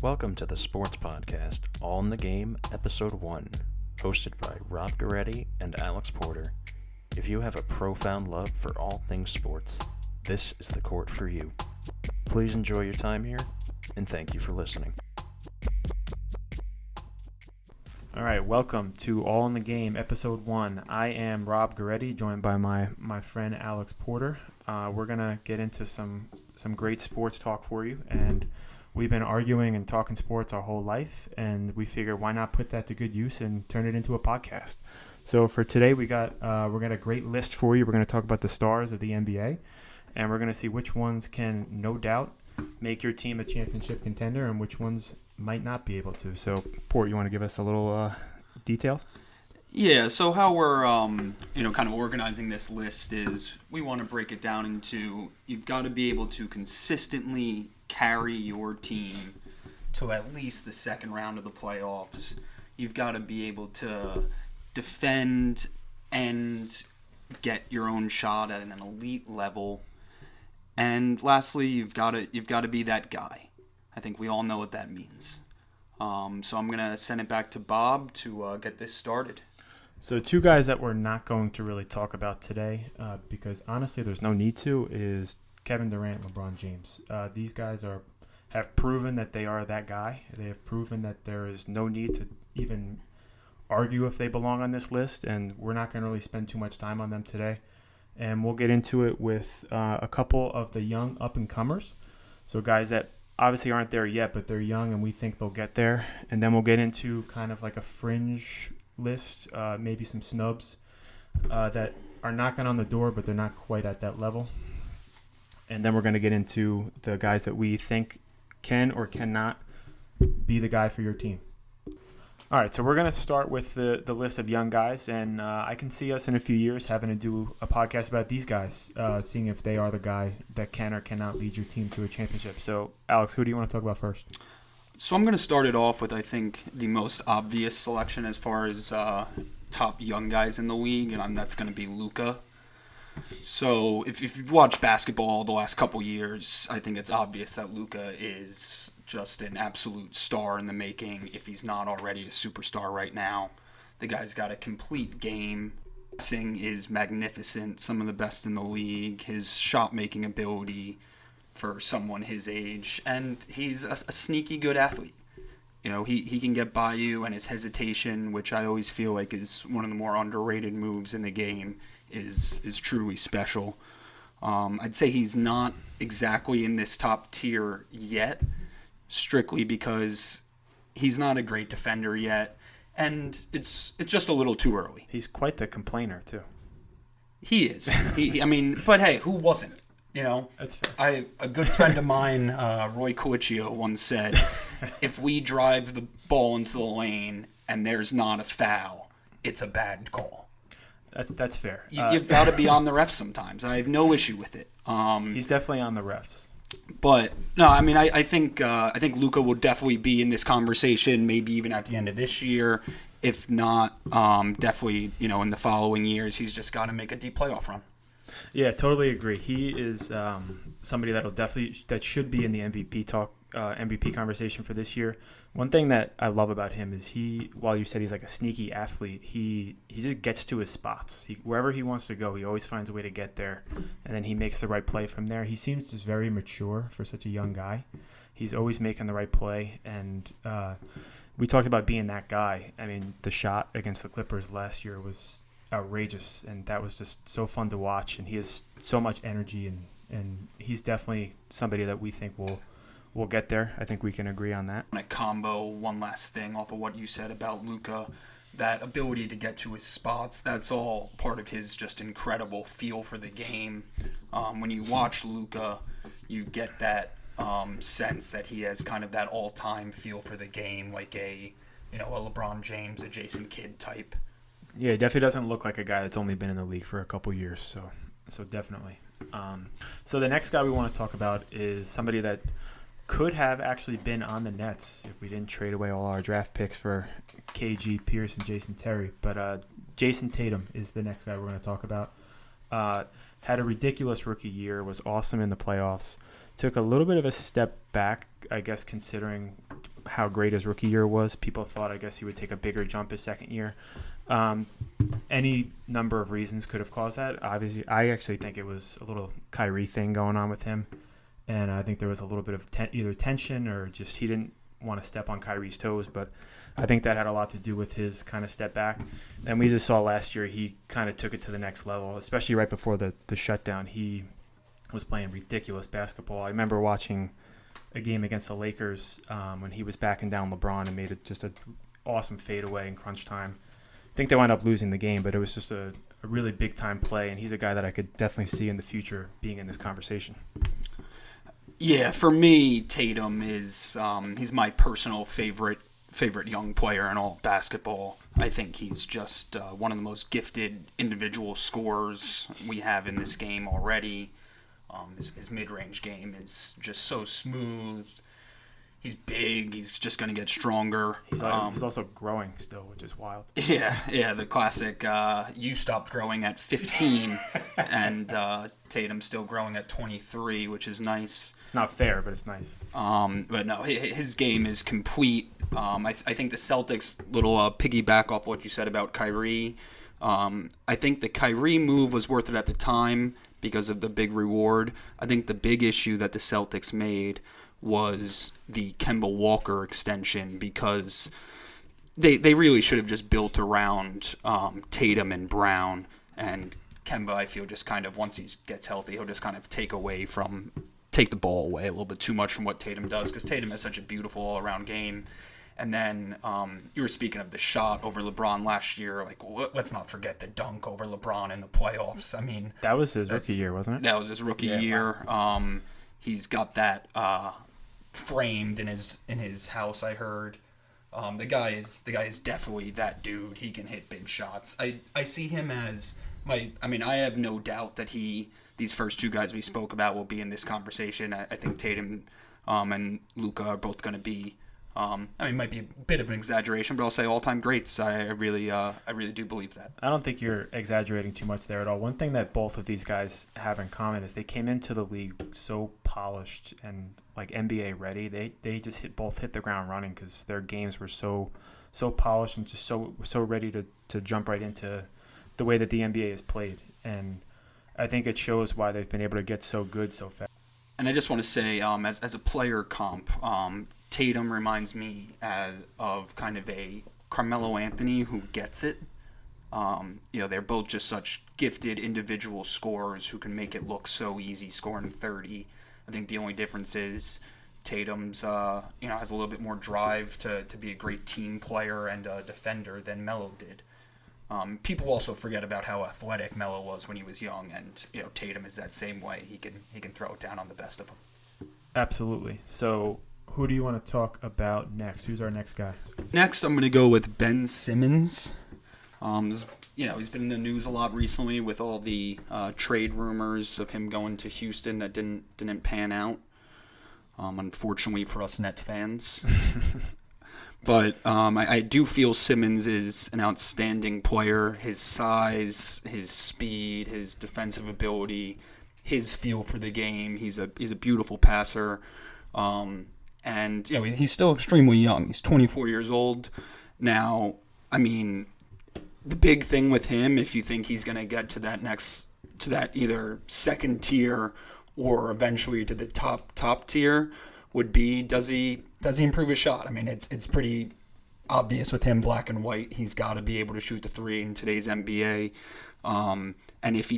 Welcome to the Sports Podcast, All in the Game, Episode 1, hosted by Rob Goretti and Alex Porter. If you have a profound love for all things sports, this is the court for you. Please enjoy your time here, and thank you for listening. All right, welcome to All in the Game, Episode 1. I am Rob Goretti, joined by my friend Alex Porter. We're going to get into some great sports talk for you, and we've been arguing and talking sports our whole life, and we figured why not put that to good use and turn it into a podcast. So for today, we're got a great list for you. We're going to talk about the stars of the NBA, and we're going to see which ones can, no doubt, make your team a championship contender and which ones might not be able to. So, Port, you want to give us a little details? Yeah, so how we're kind of organizing this list is we want to break it down into you've got to be able to consistently carry your team to at least the second round of the playoffs. You've got to be able to defend and get your own shot at an elite level. And lastly, you've got to be that guy. I think we all know what that means. So I'm going to send it back to Bob to get this started. So two guys that we're not going to really talk about today, because honestly there's no need to, is Kevin Durant and LeBron James. These guys have proven that they are that guy. They have proven that there is no need to even argue if they belong on this list, and we're not going to really spend too much time on them today. And we'll get into it with a couple of the young up-and-comers. So guys that obviously aren't there yet, but they're young and we think they'll get there. And then we'll get into kind of like a fringe list, maybe some snubs that are knocking on the door, but they're not quite at that level. And then we're going to get into the guys that we think can or cannot be the guy for your team. All right, so we're going to start with the list of young guys, and I can see us in a few years having to do a podcast about these guys, seeing if they are the guy that can or cannot lead your team to a championship. So, Alex, who do you want to talk about first? So I'm going to start it off with, I think, the most obvious selection as far as top young guys in the league, and that's going to be Luka. So if you've watched basketball the last couple years, I think it's obvious that Luka is just an absolute star in the making if he's not already a superstar right now. The guy's got a complete game. Passing is magnificent, some of the best in the league. His shot-making ability for someone his age, and he's a sneaky good athlete. You know, he can get by you, and his hesitation, which I always feel like is one of the more underrated moves in the game, is truly special. I'd say he's not exactly in this top tier yet, strictly because he's not a great defender yet, and it's just a little too early. He's quite the complainer, too. He is. But hey, who wasn't? You know, that's fair. A good friend of mine, Roy Colicchio, once said, if we drive the ball into the lane and there's not a foul, it's a bad call. That's fair. You've got to be on the refs sometimes. I have no issue with it. He's definitely on the refs. But no, I think Luka will definitely be in this conversation, maybe even at the end of this year. If not, definitely, in the following years, he's just got to make a deep playoff run. Yeah, totally agree. He is somebody that should be in the MVP conversation for this year. One thing that I love about him is while you said he's like a sneaky athlete, he just gets to his spots. Wherever he wants to go, he always finds a way to get there, and then he makes the right play from there. He seems just very mature for such a young guy. He's always making the right play, and we talked about being that guy. I mean, the shot against the Clippers last year was outrageous, and that was just so fun to watch, and he has so much energy, and he's definitely somebody that we think will get there. I think we can agree on that. A combo, one last thing off of what you said about Luka, that ability to get to his spots, that's all part of his just incredible feel for the game. When you watch Luka, you get that sense that he has kind of that all-time feel for the game, like a LeBron James, a Jason Kidd type. Yeah, he definitely doesn't look like a guy that's only been in the league for a couple years, so definitely. So the next guy we want to talk about is somebody that could have actually been on the Nets if we didn't trade away all our draft picks for KG, Pierce, and Jason Terry. But Jason Tatum is the next guy we're going to talk about. Had a ridiculous rookie year, was awesome in the playoffs. Took a little bit of a step back, I guess, considering how great his rookie year was. People thought, I guess, he would take a bigger jump his second year. Any number of reasons could have caused that. Obviously, I actually think it was a little Kyrie thing going on with him. And I think there was a little bit of either tension or just he didn't want to step on Kyrie's toes. But I think that had a lot to do with his kind of step back. And we just saw last year he kind of took it to the next level, especially right before the shutdown. He was playing ridiculous basketball. I remember watching a game against the Lakers when he was backing down LeBron and made it just an awesome fadeaway in crunch time. I think they wound up losing the game, but it was just a really big-time play, and he's a guy that I could definitely see in the future being in this conversation. Yeah, for me, Tatum is he's my personal favorite young player in all of basketball. I think he's just one of the most gifted individual scorers we have in this game already. His mid-range game is just so smooth. He's big. He's just going to get stronger. He's also growing still, which is wild. Yeah, the classic, you stopped growing at 15, and Tatum's still growing at 23, which is nice. It's not fair, but it's nice. But no, his game is complete. I think the Celtics, little piggyback off what you said about Kyrie, I think the Kyrie move was worth it at the time because of the big reward. I think the big issue that the Celtics made was the Kemba Walker extension, because they really should have just built around Tatum and Brown, and Kemba, I feel, just kind of, once he gets healthy, he'll just kind of take the ball away a little bit too much from what Tatum does, because Tatum has such a beautiful all-around game. And then you were speaking of the shot over LeBron last year. Like, let's not forget the dunk over LeBron in the playoffs. I mean, that was his rookie year, wasn't it? That was his rookie year. He's got that framed in his house, I heard. The guy is definitely that dude. He can hit big shots. I see him as I have no doubt that these first two guys we spoke about will be in this conversation. I think Tatum and Luka are both going to be. It might be a bit of an exaggeration, but I'll say all-time greats. I really do believe that. I don't think you're exaggerating too much there at all. One thing that both of these guys have in common is they came into the league so polished and like NBA ready. They just hit the ground running because their games were so polished and just so ready to jump right into the way that the NBA is played. And I think it shows why they've been able to get so good so fast. And I just want to say, as a player comp, Tatum reminds me of kind of a Carmelo Anthony who gets it. They're both just such gifted individual scorers who can make it look so easy scoring 30. I think the only difference is Tatum's has a little bit more drive to be a great team player and a defender than Melo did. People also forget about how athletic Melo was when he was young, and Tatum is that same way. He can throw it down on the best of them. Absolutely. So, who do you want to talk about next? Who's our next guy? Next, I'm going to go with Ben Simmons. He's been in the news a lot recently with all the trade rumors of him going to Houston that didn't pan out. Unfortunately for us Nets fans. But I do feel Simmons is an outstanding player. His size, his speed, his defensive ability, his feel for the game. He's a beautiful passer. And he's still extremely young. He's 24 years old now. I mean, the big thing with him, if you think he's going to get to that either second tier or eventually to the top tier, would be does he improve his shot? I mean, it's pretty obvious with him, black and white. He's got to be able to shoot the three in today's NBA. And if he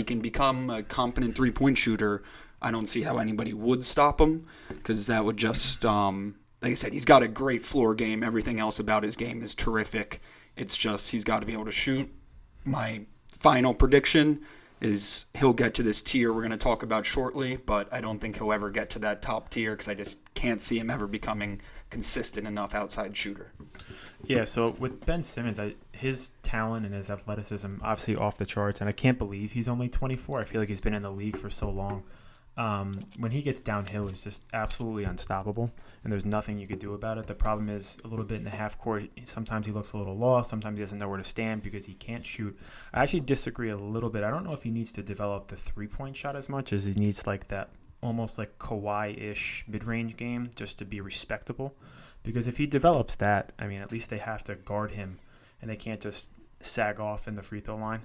can become a competent three-point shooter, I don't see how anybody would stop him, because that would just, like I said, he's got a great floor game. Everything else about his game is terrific. It's just he's got to be able to shoot. My final prediction is he'll get to this tier we're going to talk about shortly, but I don't think he'll ever get to that top tier because I just can't see him ever becoming consistent enough outside shooter. Yeah, so with Ben Simmons, his talent and his athleticism obviously off the charts, and I can't believe he's only 24. I feel like he's been in the league for so long. When he gets downhill, it's just absolutely unstoppable, and there's nothing you could do about it. The problem is a little bit in the half court. Sometimes he looks a little lost. Sometimes he doesn't know where to stand because he can't shoot. I actually disagree a little bit. I don't know if he needs to develop the three-point shot as much as he needs like that almost like Kawhi-ish mid-range game just to be respectable. Because if he develops that, I mean, at least they have to guard him, and they can't just sag off in the free throw line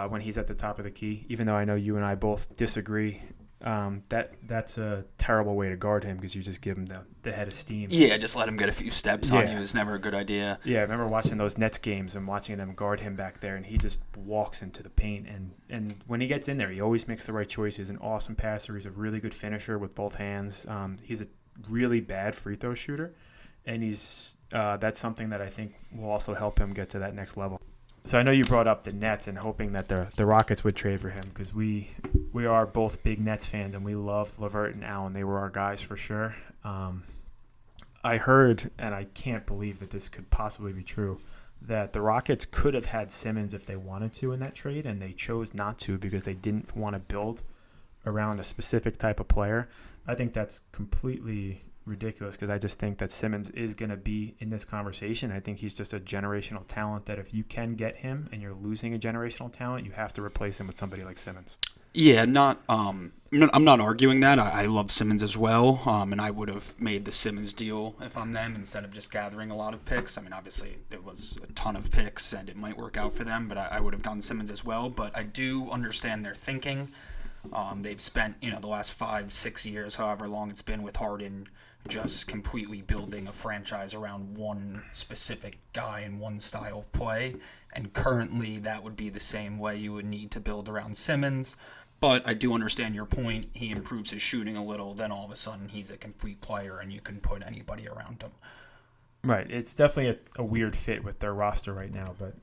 when he's at the top of the key. Even though I know you and I both disagree, that's a terrible way to guard him because you just give him the head of steam. Yeah, just let him get a few steps on you is never a good idea. Yeah, I remember watching those Nets games and watching them guard him back there, and he just walks into the paint. And when he gets in there, he always makes the right choice. He's an awesome passer. He's a really good finisher with both hands. He's a really bad free throw shooter, and that's something that I think will also help him get to that next level. So I know you brought up the Nets and hoping that the Rockets would trade for him because we are both big Nets fans and we loved LeVert and Allen. They were our guys for sure. I heard, and I can't believe that this could possibly be true, that the Rockets could have had Simmons if they wanted to in that trade, and they chose not to because they didn't want to build around a specific type of player. I think that's completely ridiculous because I just think that Simmons is going to be in this conversation. I think he's just a generational talent that if you can get him and you're losing a generational talent, you have to replace him with somebody like Simmons. Yeah, I'm not arguing that. I love Simmons as well, and I would have made the Simmons deal if I'm them instead of just gathering a lot of picks. I mean, obviously, there was a ton of picks, and it might work out for them, but I would have gone Simmons as well. But I do understand their thinking. They've spent, the last 5-6 years, however long it's been with Harden, just completely building a franchise around one specific guy and one style of play. And currently, that would be the same way you would need to build around Simmons. But I do understand your point. He improves his shooting a little, then all of a sudden he's a complete player and you can put anybody around him. Right. It's definitely a weird fit with their roster right now, but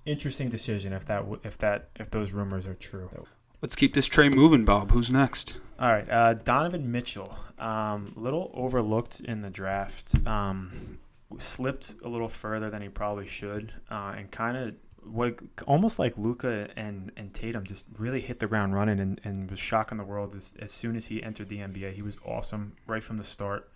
interesting decision if those rumors are true. Let's keep this train moving, Bob. Who's next? All right. Donovan Mitchell, little overlooked in the draft. Slipped a little further than he probably should, and kind of almost like Luka and Tatum just really hit the ground running and was shocking the world as soon as he entered the NBA. He was awesome right from the start.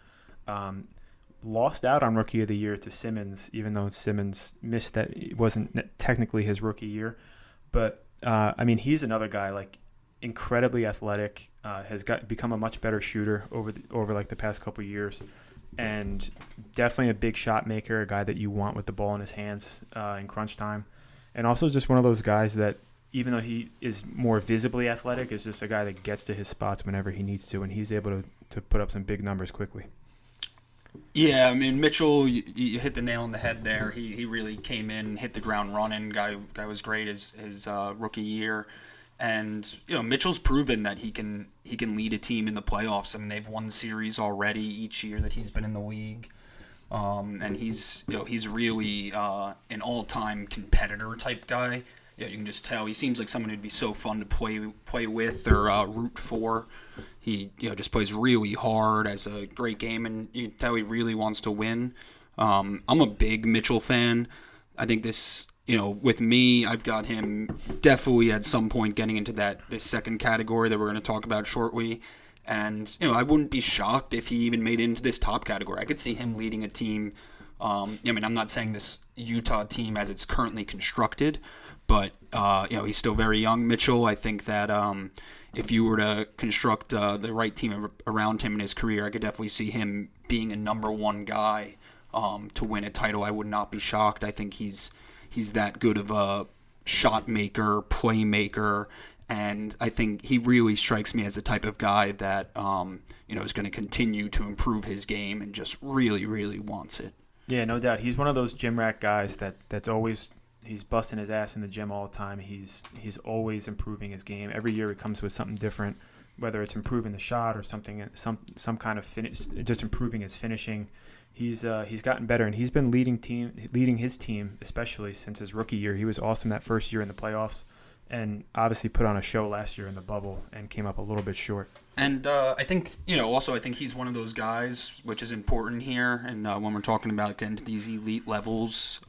Lost out on Rookie of the Year to Simmons, even though Simmons missed that. It wasn't technically his rookie year. But, he's another guy, like, incredibly athletic, has become a much better shooter over the past couple of years, and definitely a big shot maker, a guy that you want with the ball in his hands in crunch time. And also just one of those guys that, even though he is more visibly athletic, is just a guy that gets to his spots whenever he needs to, and he's able to put up some big numbers quickly. Yeah, Mitchell, you hit the nail on the head there. He really came in, hit the ground running. Guy was great his rookie year. And, Mitchell's proven that he can lead a team in the playoffs. They've won series already each year that he's been in the league. And he's really an all-time competitor type guy. You can just tell he seems like someone who'd be so fun to play with or root for. He just plays really hard, has a great game, and you can tell he really wants to win. I'm a big Mitchell fan. I think this, with me, I've got him definitely at some point getting into this second category that we're going to talk about shortly. And, I wouldn't be shocked if he even made it into this top category. I could see him leading a team. I'm not saying this Utah team as it's currently constructed, but, he's still very young, Mitchell. I think that if you were to construct the right team around him in his career, I could definitely see him being a number one guy to win a title. I would not be shocked. I think he's that good of a shot maker, playmaker, and I think he really strikes me as the type of guy that is going to continue to improve his game and just really, really wants it. Yeah, no doubt. He's one of those gym rat guys that's always he's busting his ass in the gym all the time. He's always improving his game. Every year he comes with something different, whether it's improving the shot or something, some kind of finish, just improving his finishing. He's gotten better, and he's been leading his team, especially since his rookie year. He was awesome that first year in the playoffs, and obviously put on a show last year in the bubble and came up a little bit short. And I think, I think he's one of those guys, which is important here, and when we're talking about getting to these elite levels,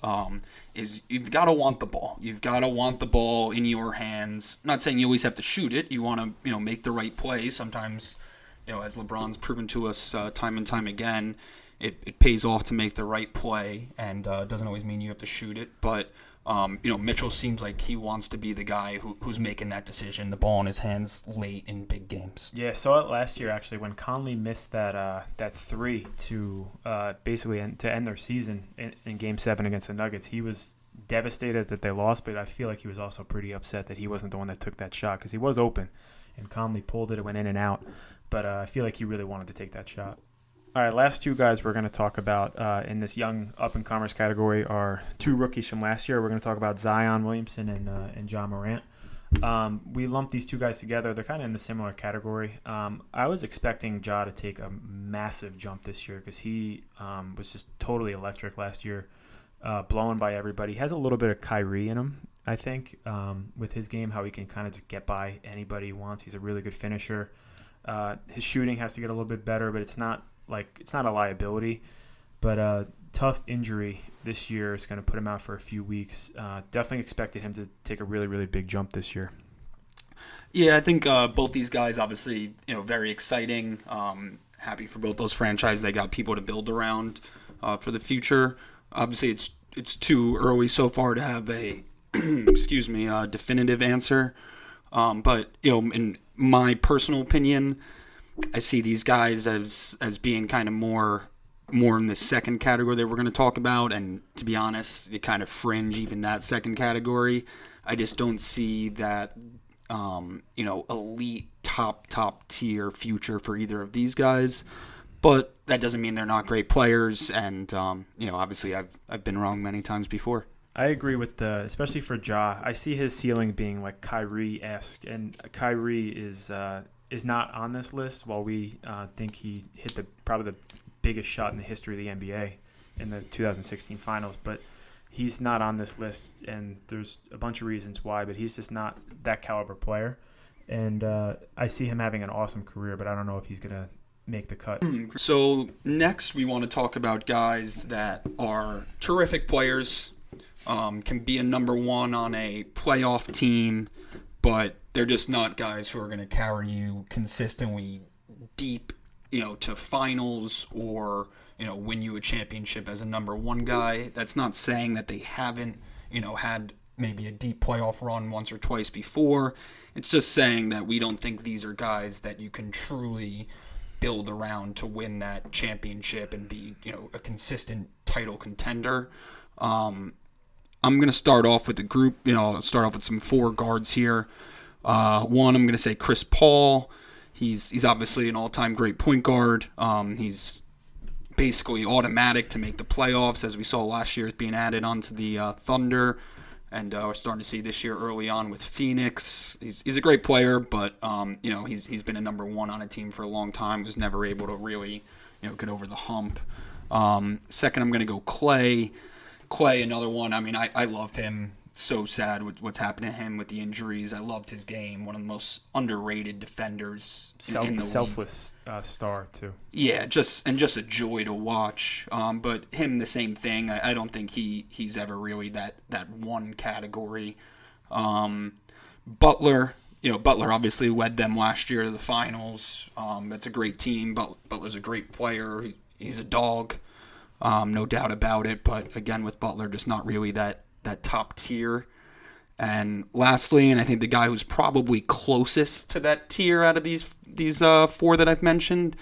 is you've got to want the ball. You've got to want the ball in your hands. I'm not saying you always have to shoot it. You want to, make the right play. Sometimes, as LeBron's proven to us time and time again, it pays off to make the right play, and doesn't always mean you have to shoot it. But Mitchell seems like he wants to be the guy who's making that decision, the ball in his hands late in big games. Yeah, saw it last year actually when Conley missed that three to basically to end their season in Game 7 against the Nuggets. He was devastated that they lost, but I feel like he was also pretty upset that he wasn't the one that took that shot because he was open, and Conley pulled it. It went in and out, but I feel like he really wanted to take that shot. All right, last two guys we're going to talk about in this young up-and-comers category are two rookies from last year. We're going to talk about Zion Williamson and John Morant. We lumped these two guys together. They're kind of in the similar category. I was expecting Ja to take a massive jump this year because he was just totally electric last year, blowing by everybody. He has a little bit of Kyrie in him, I think, with his game, how he can kind of just get by anybody he wants. He's a really good finisher. His shooting has to get a little bit better, but it's not a liability. But tough injury this year is going to put him out for a few weeks. Definitely expected him to take a really, really big jump this year. Yeah, I think both these guys, obviously, very exciting. Happy for both those franchises. They got people to build around for the future. Obviously, it's too early so far to have a definitive answer. But in my personal opinion, I see these guys as being kind of more in the second category that we're going to talk about, and to be honest, they kind of fringe even that second category. I just don't see that elite top tier future for either of these guys. But that doesn't mean they're not great players, and obviously I've been wrong many times before. I agree with especially for Ja. I see his ceiling being like Kyrie-esque, and Kyrie is not on this list. While we think he hit probably the biggest shot in the history of the NBA in the 2016 Finals, but he's not on this list, and there's a bunch of reasons why. But he's just not that caliber player, and I see him having an awesome career, but I don't know if he's gonna make the cut. So next, we want to talk about guys that are terrific players. Can be a number one on a playoff team, but they're just not guys who are going to carry you consistently deep, to finals or, win you a championship as a number one guy. That's not saying that they haven't, had maybe a deep playoff run once or twice before. It's just saying that we don't think these are guys that you can truly build around to win that championship and be, a consistent title contender. I'm going to start off with the group. I'll start off with some four guards here. One, I'm going to say Chris Paul. He's obviously an all-time great point guard. He's basically automatic to make the playoffs, as we saw last year, being added onto the Thunder, and we're starting to see this year early on with Phoenix. He's a great player, but he's been a number one on a team for a long time. Was never able to really get over the hump. Second, I'm going to go Clay. Clay, another one. I mean, I love him. So sad with what's happened to him with the injuries. I loved his game. One of the most underrated defenders in the league. Selfless star, too. Yeah, just a joy to watch. But him, the same thing. I don't think he's ever really that one category. Butler. Butler obviously led them last year to the finals. That's a great team. Butler's a great player. He's a dog. No doubt about it, but again with Butler, just not really that top tier. And lastly, and I think the guy who's probably closest to that tier out of these four that I've mentioned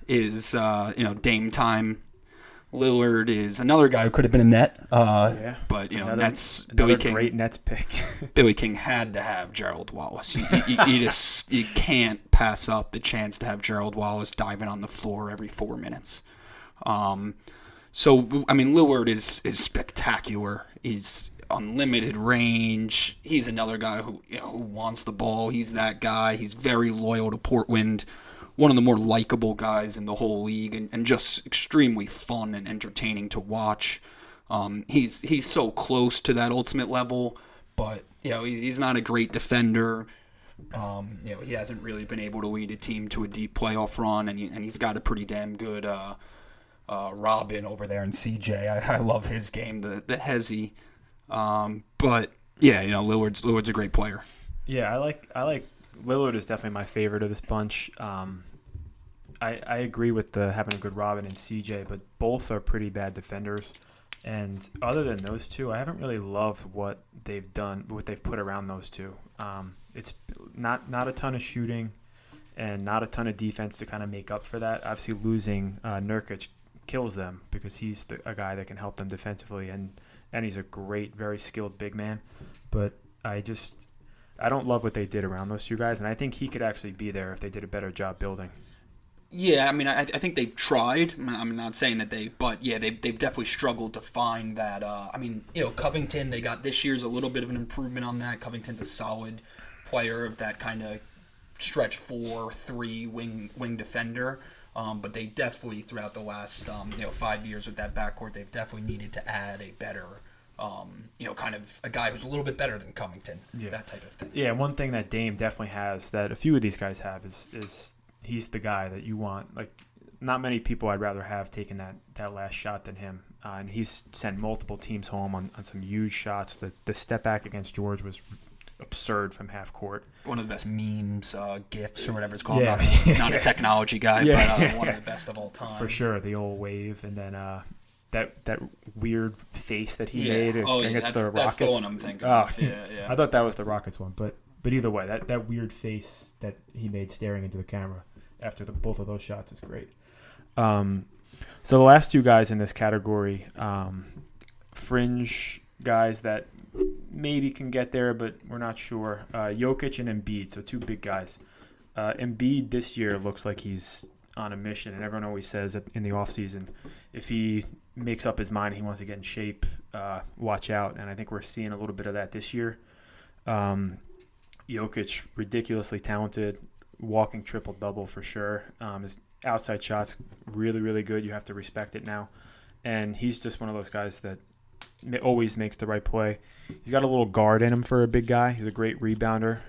is Dame time. Lillard is another guy who could have been a net, but Nets. Billy King, great Nets pick. Billy King had to have Gerald Wallace. You can't pass up the chance to have Gerald Wallace diving on the floor every 4 minutes. So, I mean, Lillard is spectacular. He's unlimited range. He's another guy who wants the ball. He's that guy. He's very loyal to Portland. One of the more likable guys in the whole league, and just extremely fun and entertaining to watch. He's so close to that ultimate level, but he's not a great defender. He hasn't really been able to lead a team to a deep playoff run, and he's got a pretty damn good Robin over there in CJ. I love his game, the hezzy. But yeah, Lillard's a great player. Yeah, I like Lillard is definitely my favorite of this bunch. I agree with having a good Robin and CJ, but both are pretty bad defenders. And other than those two, I haven't really loved what they've done, what they've put around those two. It's not a ton of shooting and not a ton of defense to kind of make up for that. Obviously, losing Nurkic kills them because he's a guy that can help them defensively, and he's a great, very skilled big man. But I don't love what they did around those two guys, and I think he could actually be there if they did a better job building. Yeah, I mean, I think they've tried. I'm not saying that but yeah, they've definitely struggled to find that. I mean, Covington, they got this year's a little bit of an improvement on that. Covington's a solid player of that kind of stretch 4-3 wing defender. But they definitely, throughout the last 5 years with that backcourt, they've definitely needed to add a better, kind of a guy who's a little bit better than Covington, that type of thing. Yeah, one thing that Dame definitely has that a few of these guys have is he's the guy that you want. Like, not many people I'd rather have taken that last shot than him. And he's sent multiple teams home on some huge shots. The step back against George was absurd from half court. One of the best memes, GIFs, or whatever it's called. Yeah. Not a technology guy, but one of the best of all time. For sure, the old wave. And then that weird face that he made against the Rockets. That's the one I'm thinking of. Yeah. I thought that was the Rockets one. But either way, that weird face that he made staring into the camera after both of those shots is great. So the last two guys in this category, fringe guys that maybe can get there, but we're not sure. Jokic and Embiid, so two big guys. Embiid this year looks like he's on a mission, and everyone always says in the offseason, if he makes up his mind he wants to get in shape, watch out. And I think we're seeing a little bit of that this year. Jokic, ridiculously talented, walking triple-double for sure. His outside shots, really, really good. You have to respect it now. And he's just one of those guys that always makes the right play. He's got a little guard in him for a big guy. He's a great rebounder.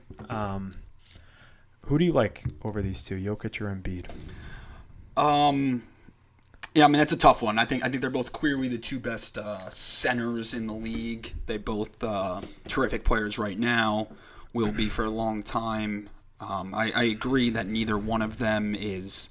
Who do you like over these two, Jokic or Embiid? Yeah, I mean, that's a tough one. I think they're both clearly the two best centers in the league. They both terrific players right now, will be for a long time. I agree that neither one of them is,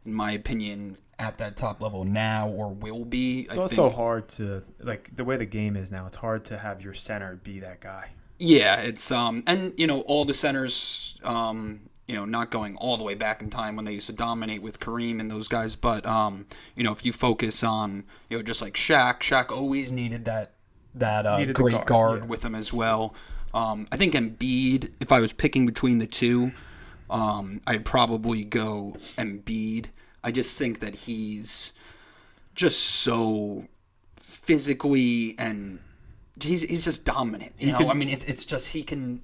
in my opinion, at that top level now or will be. It's also hard to, like, the way the game is now, it's hard to have your center be that guy. Yeah, it's and all the centers not going all the way back in time when they used to dominate with Kareem and those guys, but if you focus on just like Shaq always needed that great guard with him as well. I think Embiid, if I was picking between the two, I'd probably go Embiid. I just think that he's just so physically and he's just dominant. It's just he can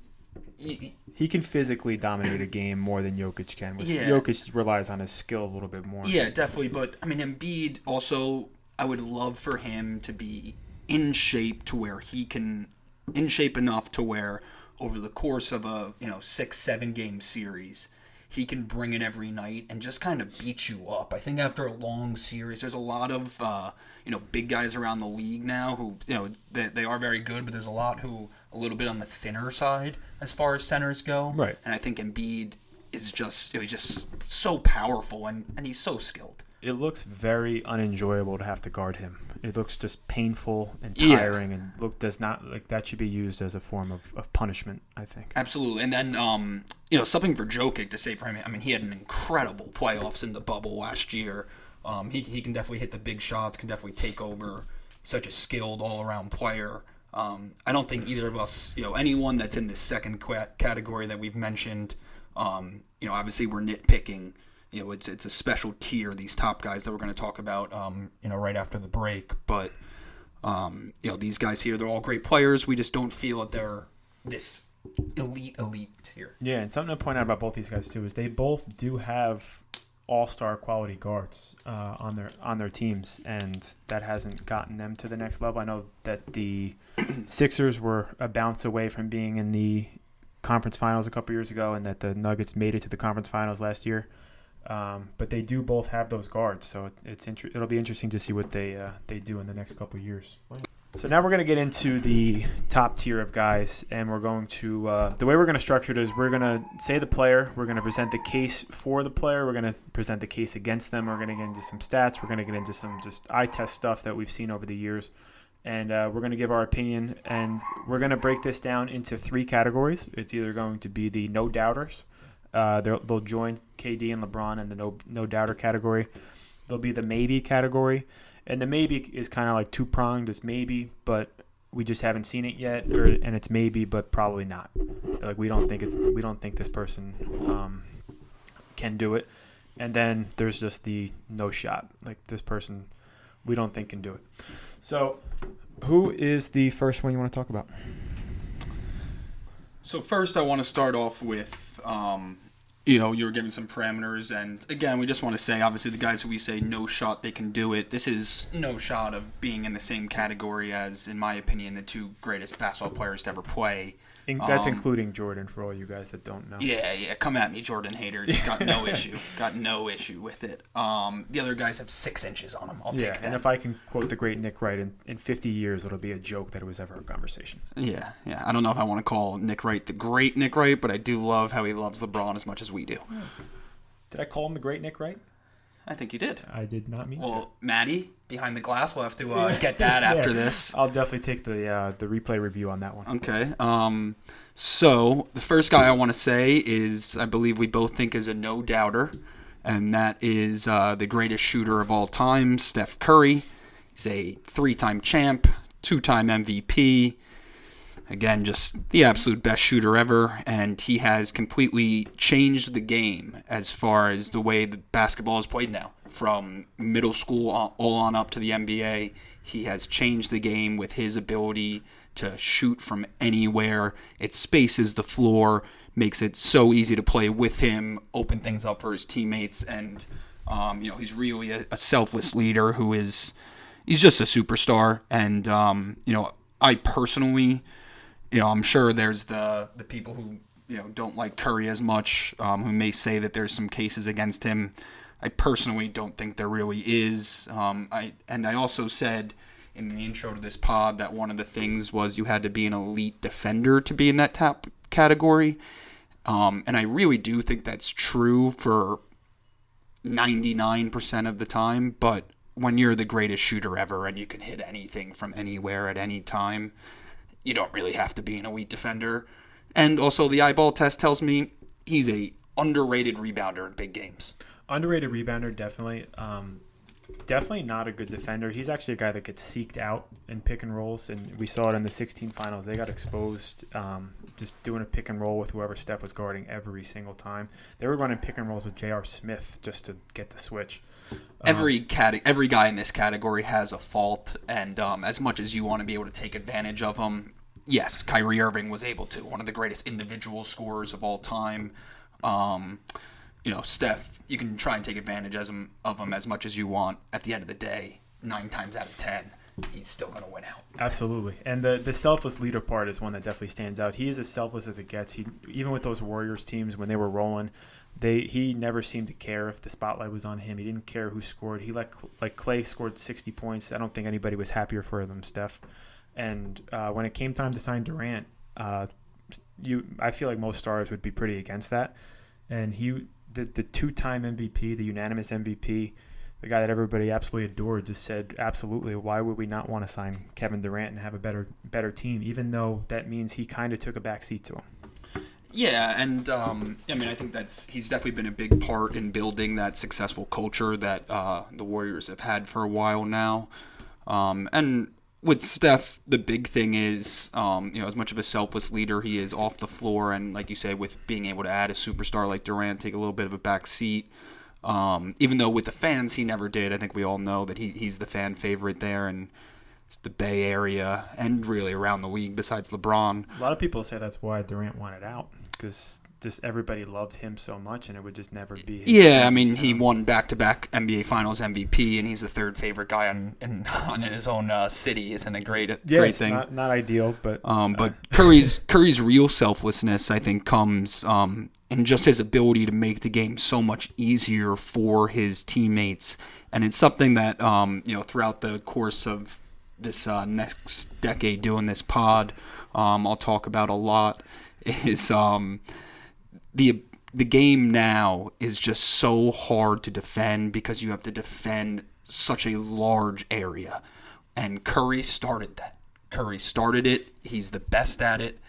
physically dominate a game more than Jokic can. Jokic relies on his skill a little bit more. Yeah, definitely. But I mean, Embiid also, I would love for him to be in shape to where he can, in shape enough to where over the course of a 6-7 game series, he can bring it every night and just kind of beat you up. I think after a long series, there's a lot of big guys around the league now who they are very good, but there's a lot who a little bit on the thinner side as far as centers go. Right. And I think Embiid is just he's just so powerful and he's so skilled. It looks very unenjoyable to have to guard him. It looks just painful and tiring, and does not like that should be used as a form of punishment, I think. Absolutely. And then something for Jokic to say for him. I mean, he had an incredible playoffs in the bubble last year. He can definitely hit the big shots, can definitely take over. Such a skilled all-around player. I don't think either of us, anyone that's in this second category that we've mentioned, obviously we're nitpicking. It's a special tier, these top guys that we're going to talk about, right after the break. But, these guys here, they're all great players. We just don't feel that they're this elite tier. Yeah, and something to point out about both these guys, too, is they both do have all-star quality guards on their teams, and that hasn't gotten them to the next level. I know that the Sixers were a bounce away from being in the conference finals a couple years ago, and that the Nuggets made it to the conference finals last year. But they do both have those guards, so it'll be interesting to see what they do in the next couple of years. So now we're going to get into the top tier of guys, and we're going to the way we're going to structure it is we're going to say the player, we're going to present the case for the player, we're going to present the case against them, we're going to get into some stats, we're going to get into some just eye test stuff that we've seen over the years, And we're going to give our opinion, and we're going to break this down into 3 categories. It's either going to be the no-doubters. They'll join KD and LeBron in the no-doubter category. There'll be the maybe category. And the maybe is kind of like two-pronged. It's maybe, but we just haven't seen it yet, and it's maybe, but probably not. Like we don't think this person can do it. And then there's just the no shot. Like this person we don't think can do it. So, who is the first one you want to talk about? So first, I want to start off with, you were giving some parameters, and again, we just want to say, obviously, the guys who we say no shot they can do it. This is no shot of being in the same category as, in my opinion, the 2 greatest basketball players to ever play. That's including Jordan for all you guys that don't know. Yeah, come at me, Jordan haters. Got no issue. Got no issue with it. The other guys have 6 inches on them. I'll take that. And if I can quote the great Nick Wright, in 50 years, it'll be a joke that it was ever a conversation. Yeah. I don't know if I want to call Nick Wright the great Nick Wright, but I do love how he loves LeBron as much as we do. Did I call him the great Nick Wright? I think you did. I did not mean to. Well, Maddie, behind the glass, we'll have to get that after this. I'll definitely take the replay review on that one. Okay. So the first guy I want to say is, I believe we both think is a no-doubter, and that is the greatest shooter of all time, Steph Curry. He's a 3-time champ, 2-time MVP. Again, just the absolute best shooter ever, and he has completely changed the game as far as the way the basketball is played now. From middle school all on up to the NBA, he has changed the game with his ability to shoot from anywhere. It spaces the floor, makes it so easy to play with him, open things up for his teammates, and he's really a selfless leader he's just a superstar. And I personally, I'm sure there's the people who don't like Curry as much, who may say that there's some cases against him. I personally don't think there really is. I also said in the intro to this pod that one of the things was you had to be an elite defender to be in that top category. And I really do think that's true for 99% of the time. But when you're the greatest shooter ever and you can hit anything from anywhere at any time, you don't really have to be an elite defender. And also the eyeball test tells me he's a underrated rebounder in big games. Underrated rebounder, definitely. Definitely not a good defender. He's actually a guy that gets seeked out in pick and rolls, and we saw it in the 16 finals. They got exposed just doing a pick and roll with whoever Steph was guarding every single time. They were running pick and rolls with J.R. Smith just to get the switch. Every guy in this category has a fault, and as much as you want to be able to take advantage of them, yes, Kyrie Irving was able to. One of the greatest individual scorers of all time. Steph, you can try and take advantage of him as much as you want. At the end of the day, 9 times out of 10, he's still going to win out. Absolutely. And the selfless leader part is one that definitely stands out. He is as selfless as it gets. Even with those Warriors teams, when they were rolling, he never seemed to care if the spotlight was on him. He didn't care who scored. He let Clay scored 60 points. I don't think anybody was happier for them, Steph. And when it came time to sign Durant, I feel like most stars would be pretty against that. And the 2-time MVP, the unanimous MVP, the guy that everybody absolutely adored, just said, absolutely, why would we not want to sign Kevin Durant and have a better team, even though that means he kind of took a backseat to him. Yeah, and I think he's definitely been a big part in building that successful culture that the Warriors have had for a while now. And with Steph, the big thing is, as much of a selfless leader he is off the floor, and like you said, with being able to add a superstar like Durant, take a little bit of a back seat. Even though with the fans he never did. I think we all know that he's the fan favorite there, and it's the Bay Area and really around the league besides LeBron. A lot of people say that's why Durant wanted out, because just everybody loved him so much, and it would just never be his team, he won back-to-back NBA Finals MVP, and he's the third favorite guy in his own city. Isn't a great thing? Not ideal, but Curry's real selflessness, I think, comes in just his ability to make the game so much easier for his teammates, and it's something that throughout the course of this next decade doing this pod, I'll talk about a lot. Is the game now is just so hard to defend because you have to defend such a large area. And Curry started that. Curry started it. He's the best at it.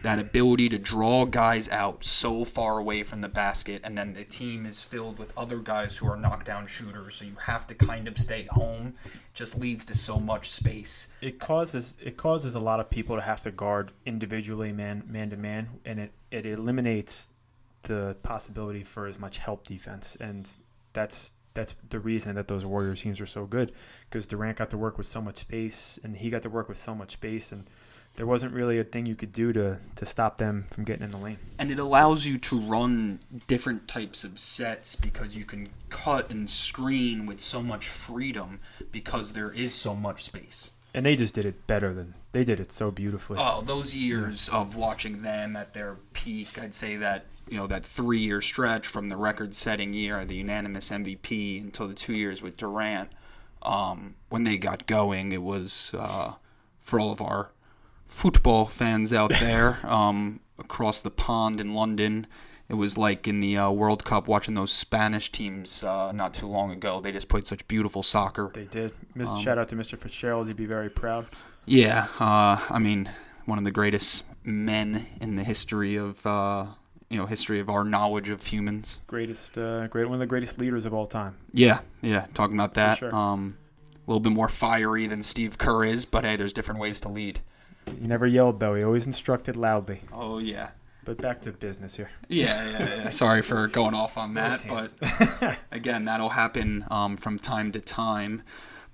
That ability to draw guys out so far away from the basket, and then the team is filled with other guys who are knockdown shooters, so you have to kind of stay home. Just leads to so much space. It causes a lot of people to have to guard individually, man to man, and it eliminates the possibility for as much help defense, and that's the reason that those Warriors teams are so good, because Durant got to work with so much space, and he got to work with so much space, and there wasn't really a thing you could do to stop them from getting in the lane. And it allows you to run different types of sets because you can cut and screen with so much freedom because there is so much space. And they just did it better than they did it so beautifully. Oh, those years of watching them at their peak, I'd say that, that 3-year stretch from the record-setting year, the unanimous MVP, until the 2 years with Durant, when they got going, it was, for all of our football fans out there across the pond in London, it was like in the World Cup watching those Spanish teams not too long ago. They just played such beautiful soccer. They did. Shout out to Mr. Fitzgerald. He'd be very proud. Yeah, one of the greatest men in the history of history of our knowledge of humans. One of the greatest leaders of all time. Yeah, talking about that. For sure. A little bit more fiery than Steve Kerr is, but hey, there's different ways to lead. He never yelled, though. He always instructed loudly. Oh, yeah. But back to business here. Yeah. Sorry for going off on that, but again, that'll happen from time to time.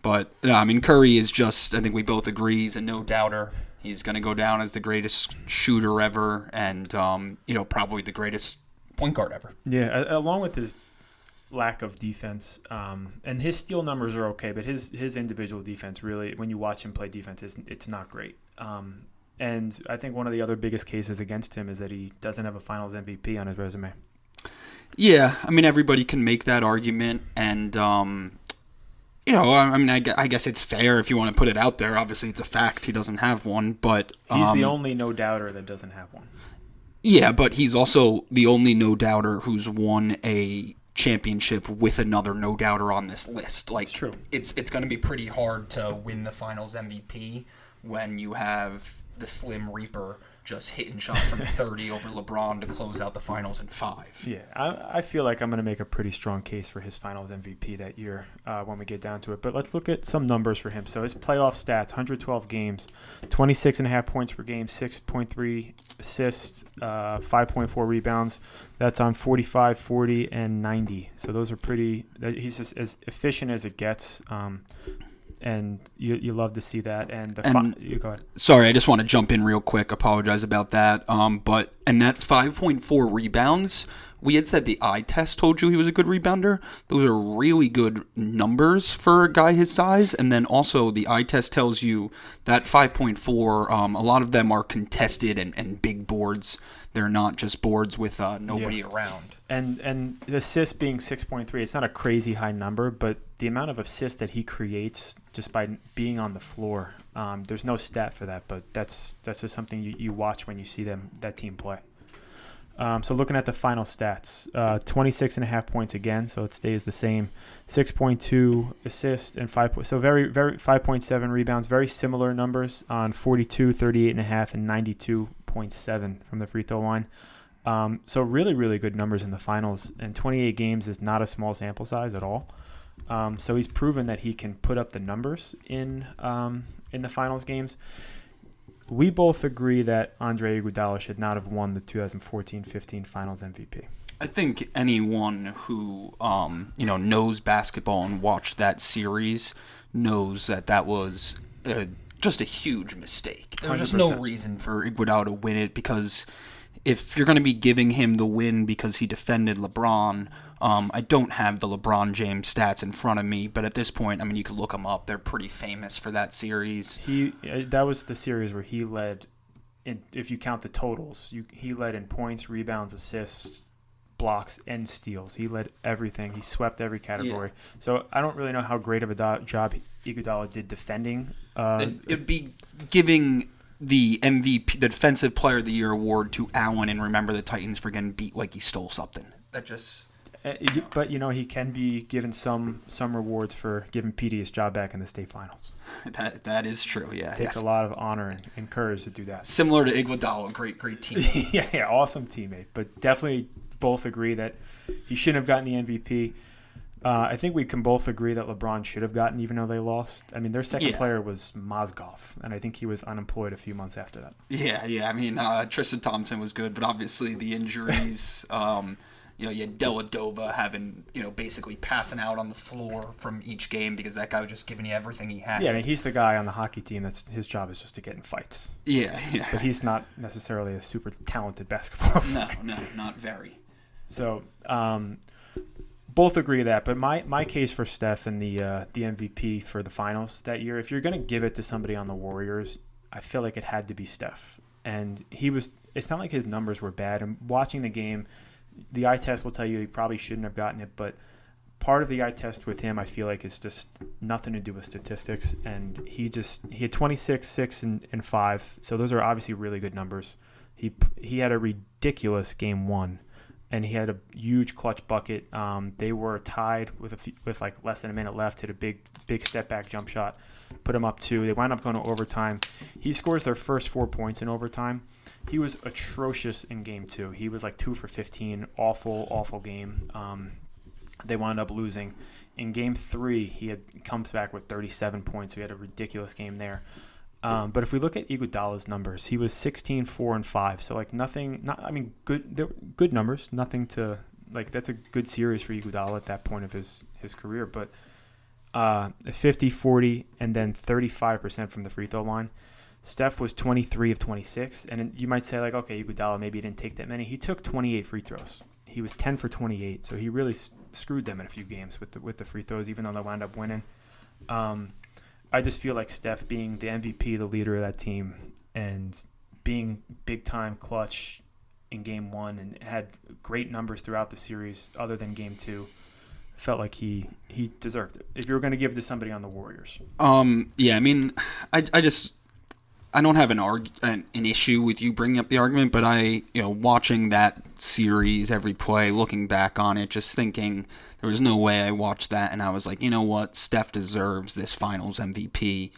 But, Curry is just, I think we both agree, he's a no-doubter. He's going to go down as the greatest shooter ever and, probably the greatest point guard ever. Yeah, along with his lack of defense, and his steal numbers are okay, but his individual defense really, when you watch him play defense, it's not great. And I think one of the other biggest cases against him is that he doesn't have a Finals MVP on his resume. Yeah, everybody can make that argument, and I guess it's fair if you want to put it out there. Obviously, it's a fact he doesn't have one, but he's the only no-doubter that doesn't have one. Yeah, but he's also the only no-doubter who's won a championship with another no-doubter on this list. Like, true. It's going to be pretty hard to win the Finals MVP when you have the Slim Reaper just hitting shots from 30 over LeBron to close out the Finals in 5. Yeah, I feel like I'm going to make a pretty strong case for his Finals MVP that year when we get down to it. But let's look at some numbers for him. So his playoff stats, 112 games, 26.5 points per game, 6.3 assists, 5.4 rebounds. That's on 45, 40, and 90. So those are pretty – he's just as efficient as it gets. And you love to see that. You go ahead. Sorry, I just want to jump in real quick. Apologize about that. But that 5.4 rebounds, we had said the eye test told you he was a good rebounder. Those are really good numbers for a guy his size. And then also the eye test tells you that 5.4, a lot of them are contested and big boards. They're not just boards with nobody around. And the assists being 6.3, it's not a crazy high number, but the amount of assists that he creates just by being on the floor, there's no stat for that, but that's just something you watch when you see that team play. So looking at the final stats, 26.5 points again, so it stays the same. 6.2 assists and 5.7 rebounds, very similar numbers on 42, 38.5, and 92.7 from the free throw line. So really, really good numbers in the finals, and 28 games is not a small sample size at all. So he's proven that he can put up the numbers in the finals games. We both agree that Andre Iguodala should not have won the 2014-15 Finals MVP. I think anyone who knows basketball and watched that series knows that was just a huge mistake. There was just no reason for Iguodala to win it, because if you're going to be giving him the win because he defended LeBron, I don't have the LeBron James stats in front of me, but at this point, you could look them up. They're pretty famous for that series. That was the series where he led, if you count the totals, he led in points, rebounds, assists, blocks, and steals. He led everything. He swept every category. Yeah. So I don't really know how great of a job Iguodala did defending. It'd be giving the MVP, the Defensive Player of the Year award, to Allen, and remember the Titans for getting beat like he stole something. That just... But he can be given some rewards for giving Petey his job back in the state finals. That is true. Yeah, it takes a lot of honor and courage to do that. Similar to Iguodala, great teammate. yeah, awesome teammate. But definitely both agree that he shouldn't have gotten the MVP. I think we can both agree that LeBron should have gotten, even though they lost. I mean, their second player was Mozgov, and I think he was unemployed a few months after that. Yeah. I mean, Tristan Thompson was good, but obviously the injuries. You had Deladova having, basically passing out on the floor from each game because that guy was just giving you everything he had. Yeah, I mean, he's the guy on the hockey team that's his job is just to get in fights. Yeah. But he's not necessarily a super talented basketball player. No, not very. So, both agree that. But my case for Steph and the MVP for the finals that year, if you're going to give it to somebody on the Warriors, I feel like it had to be Steph. And it's not like his numbers were bad. And watching the game, the eye test will tell you he probably shouldn't have gotten it, but part of the eye test with him, I feel like, is just nothing to do with statistics. And he had 26, 6, and 5, so those are obviously really good numbers. He had a ridiculous game 1, and he had a huge clutch bucket. They were tied with like less than a minute left. Hit a big step back jump shot, put him up 2. They wound up going to overtime. He scores their first 4 points in overtime. He was atrocious in game 2. He was like 2 for 15. Awful game. They wound up losing. In game 3, he comes back with 37 points. So he had a ridiculous game there. But if we look at Iguodala's numbers, he was 16, 4, and 5. So like good numbers. Nothing to like. That's a good series for Iguodala at that point of his career. But 50, 40, and then 35% from the free throw line. Steph was 23 of 26, and you might say, like, okay, Iguodala, maybe he didn't take that many. He took 28 free throws. He was 10 for 28, so he really screwed them in a few games with the free throws, even though they wound up winning. I just feel like Steph being the MVP, the leader of that team, and being big-time clutch in Game 1 and had great numbers throughout the series other than Game 2, felt like he deserved it. If you were going to give it to somebody on the Warriors. Yeah, I mean, I don't have an issue with you bringing up the argument, but watching that series, every play, looking back on it, just thinking there was no way I watched that and I was like, you know what, Steph deserves this Finals MVP.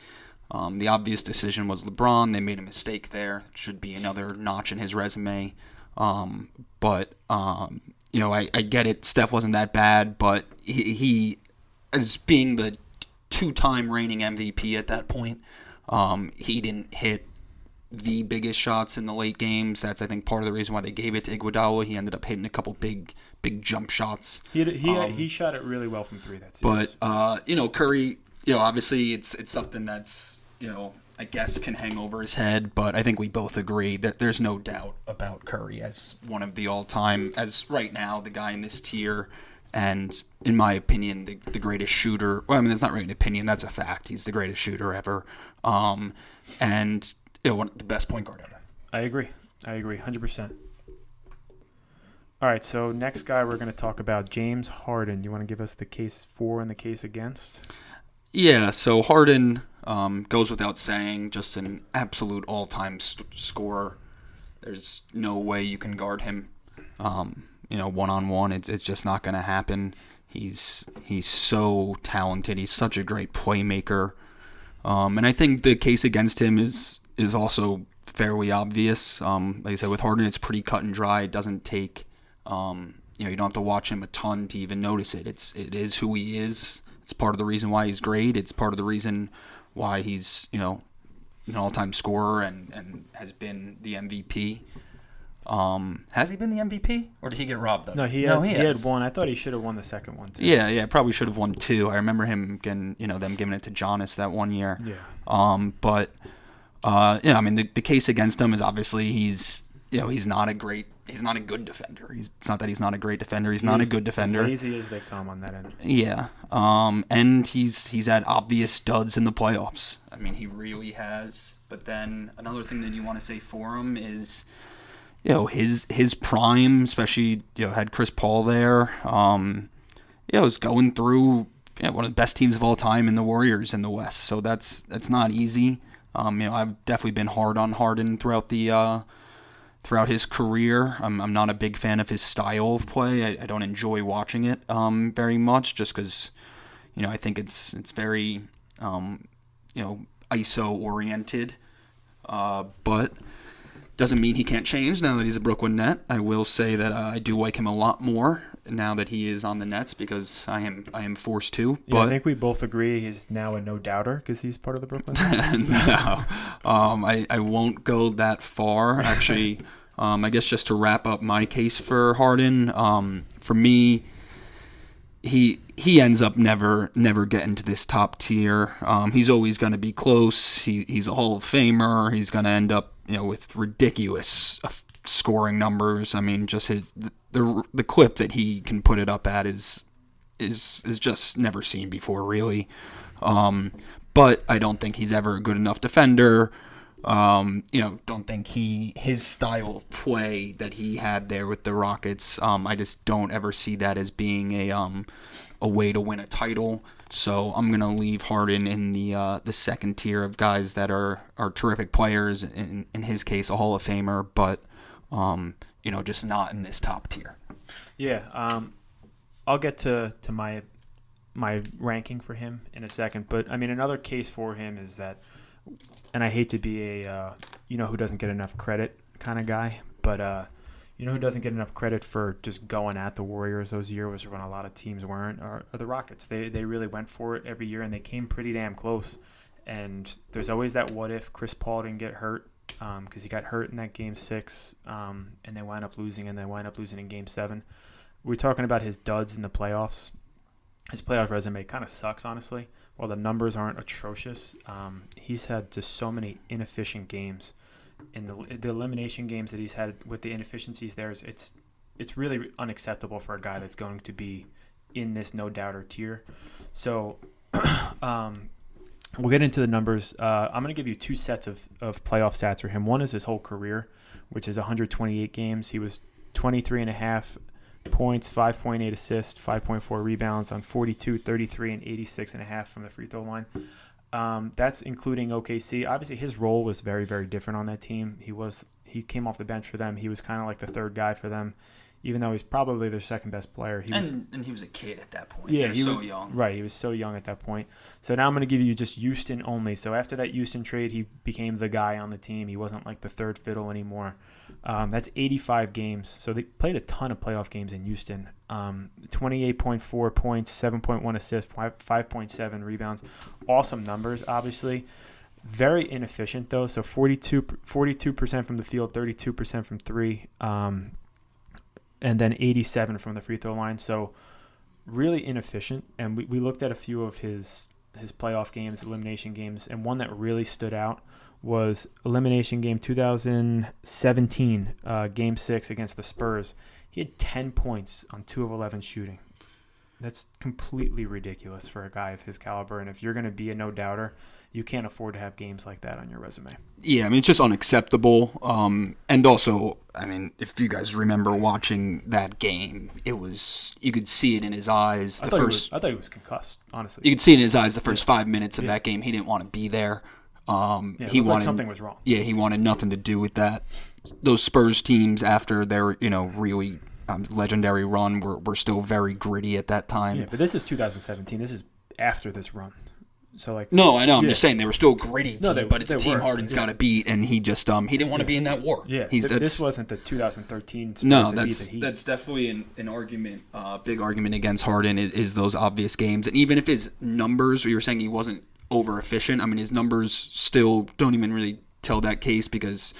The obvious decision was LeBron. They made a mistake there. It should be another notch in his resume. But I get it. Steph wasn't that bad, but he as being the 2-time reigning MVP at that point, he didn't hit the biggest shots in the late games. That's, I think, part of the reason why they gave it to Iguodala. He ended up hitting a couple big jump shots. He shot it really well from 3 that series. But Curry, obviously it's something that's I guess can hang over his head. But I think we both agree that there's no doubt about Curry as one of the all-time, as right now the guy in this tier. And in my opinion, the greatest shooter. Well, I mean, it's not really an opinion. That's a fact. He's the greatest shooter ever. And one of the best point guard ever. I agree. 100%. All right, so next guy we're going to talk about, James Harden. You want to give us the case for and the case against? Yeah, so Harden goes without saying, just an absolute all-time scorer. There's no way you can guard him. One-on-one, it's just not going to happen. He's so talented. He's such a great playmaker. And I think the case against him is also fairly obvious. Like I said, with Harden, it's pretty cut and dry. It doesn't take, you don't have to watch him a ton to even notice it. It is who he is. It's part of the reason why he's great. It's part of the reason why he's, an all-time scorer and has been the MVP. Has he been the MVP, or did he get robbed though? No, he had one. I thought he should have won the second one too. Yeah, probably should have won 2. I remember him getting, them giving it to Giannis that one year. Yeah. I mean, the case against him is obviously he's not a good defender. It's not that he's not a great defender. He's not a good defender. As lazy as they come on that end. Yeah. And he's had obvious studs in the playoffs. I mean, he really has. But then another thing that you want to say for him is, his prime, especially, had Chris Paul there, was going through one of the best teams of all time in the Warriors in the West. So that's not easy. I've definitely been hard on Harden throughout the throughout his career. I'm not a big fan of his style of play. I don't enjoy watching it very much, just because I think it's very ISO oriented. But doesn't mean he can't change now that he's a Brooklyn Net. I will say that I do like him a lot more now that he is on the Nets, because I am forced to. Yeah, but I think we both agree he's now a no-doubter because he's part of the Brooklyn Nets. No, I won't go that far. Actually, I guess just to wrap up my case for Harden, for me, he ends up never getting to this top tier. He's always going to be close. He's a Hall of Famer. He's going to end up with ridiculous scoring numbers. I mean, just the clip that he can put it up at is just never seen before, really. But I don't think he's ever a good enough defender. Don't think his style of play that he had there with the Rockets, I just don't ever see that as being a way to win a title. So I'm gonna leave Harden in the second tier of guys that are terrific players. In his case, a Hall of Famer, but just not in this top tier. Yeah, I'll get to my ranking for him in a second, but I mean another case for him is that, and I hate to be a who doesn't get enough credit kind of guy, but who doesn't get enough credit for just going at the Warriors those years when a lot of teams weren't, are the Rockets. They really went for it every year, and they came pretty damn close. And there's always that what if Chris Paul didn't get hurt, because he got hurt in that Game 6, and they wind up losing, in Game 7. We're talking about his duds in the playoffs. His playoff resume kind of sucks, honestly. While the numbers aren't atrocious, he's had just so many inefficient games. In the elimination games that he's had with the inefficiencies there, it's really unacceptable for a guy that's going to be in this no-doubter tier. So we'll get into the numbers. I'm going to give you two sets of playoff stats for him. One is his whole career, which is 128 games. He was 23.5 points, 5.8 assists, 5.4 rebounds on 42, 33, and 86.5 from the free throw line. That's including OKC. Obviously, his role was very, very different on that team. He came off the bench for them. He was kind of like the third guy for them, even though he's probably their second best player. He was a kid at that point. Yeah, he was so young. Right, he was so young at that point. So now I'm going to give you just Houston only. So after that Houston trade, he became the guy on the team. He wasn't like the third fiddle anymore. That's 85 games. So they played a ton of playoff games in Houston. 28.4 points, 7.1 assists, 5.7 rebounds. Awesome numbers, obviously. Very inefficient, though. So 42% from the field, 32% from three, and then 87 from the free throw line. So really inefficient. And we looked at a few of his playoff games, elimination games, and one that really stood out was elimination game 2017, Game 6 against the Spurs. He had 10 points on 2 of 11 shooting. That's completely ridiculous for a guy of his caliber. And if you're going to be a no-doubter, you can't afford to have games like that on your resume. Yeah, I mean, it's just unacceptable. And also, I mean, if you guys remember watching that game, you could see it in his eyes. I thought he was concussed, honestly. You could see it in his eyes the first 5 minutes of that game. He didn't want to be there. He wanted something was wrong. Yeah, he wanted nothing to do with that. Those Spurs teams, after their really legendary run, were still very gritty at that time. Yeah, but this is 2017. This is after this run. So no, I know. I'm just saying they were still a gritty team, but it's a team were. Harden's got to beat, and he just he didn't want to be in that war. Yeah, this wasn't the 2013 Spurs. No, that's definitely an argument, big argument against Harden is those obvious games, and even if his numbers, or you're saying he wasn't over efficient, I mean his numbers still don't even really tell that case because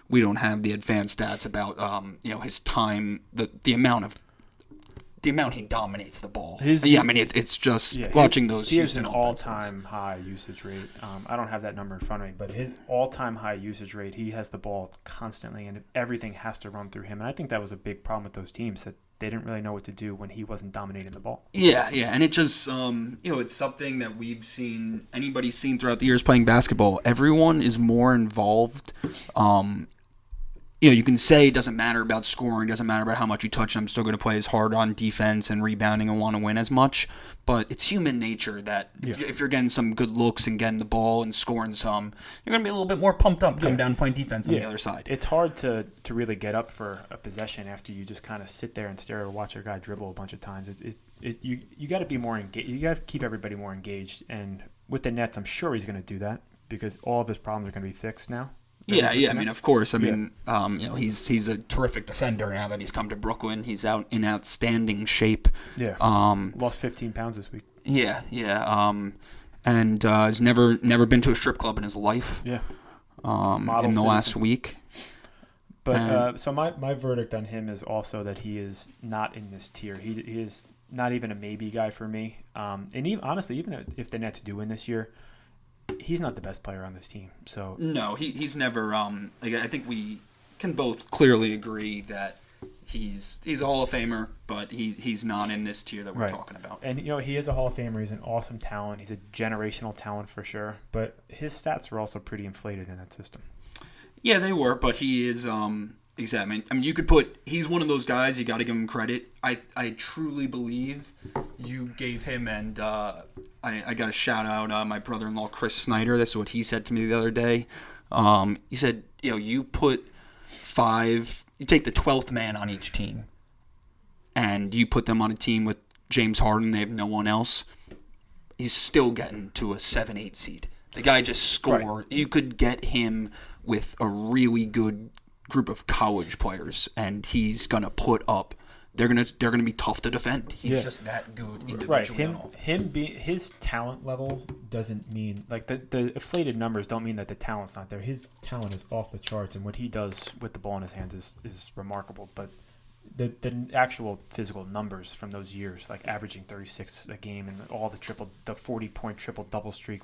we don't have the advanced stats about his time, the amount he dominates the ball. It's just watching those. He has an all-time high usage rate. I don't have that number in front of me, but his all-time high usage rate, he has the ball constantly, and everything has to run through him. And I think that was a big problem with those teams, that they didn't really know what to do when he wasn't dominating the ball. Yeah, and it just it's something that anybody's seen throughout the years playing basketball. Everyone is more involved. you can say it doesn't matter about scoring, doesn't matter about how much you touch. I'm still going to play as hard on defense and rebounding and want to win as much. But it's human nature that if you're getting some good looks and getting the ball and scoring some, you're going to be a little bit more pumped up coming down playing defense on the other side. It's hard to really get up for a possession after you just kind of sit there and stare or watch a guy dribble a bunch of times. You got to be more engaged. You got to keep everybody more engaged. And with the Nets, I'm sure he's going to do that because all of his problems are going to be fixed now. Yeah. I mean, of course. I mean, he's a terrific defender now that he's come to Brooklyn. He's out in outstanding shape. Yeah. Lost 15 pounds this week. Yeah. And has never been to a strip club in his life. Yeah. In the last week. But so my verdict on him is also that he is not in this tier. He is not even a maybe guy for me. And honestly, even if the Nets do win this year, he's not the best player on this team. So no, he's never. I think we can both clearly agree that he's a Hall of Famer, but he's not in this tier that we're talking about. And he is a Hall of Famer. He's an awesome talent. He's a generational talent for sure. But his stats were also pretty inflated in that system. Yeah, they were, but he is exactly. I mean, you could put. He's one of those guys. You got to give him credit. I truly believe you gave him, and I got to shout out my brother-in-law Chris Snyder. That's what he said to me the other day. He said, you put 5. You take the 12th man on each team, and you put them on a team with James Harden. They have no one else. He's still getting to a 7-8 seed. The guy just scored. Right. You could get him with a really good group of college players, and he's gonna put up. They're gonna be tough to defend. He's just that good individually. Right. His talent level doesn't mean like the inflated numbers don't mean that the talent's not there. His talent is off the charts, and what he does with the ball in his hands is remarkable. But the actual physical numbers from those years, like averaging 36 a game and all the 40-point triple double streak,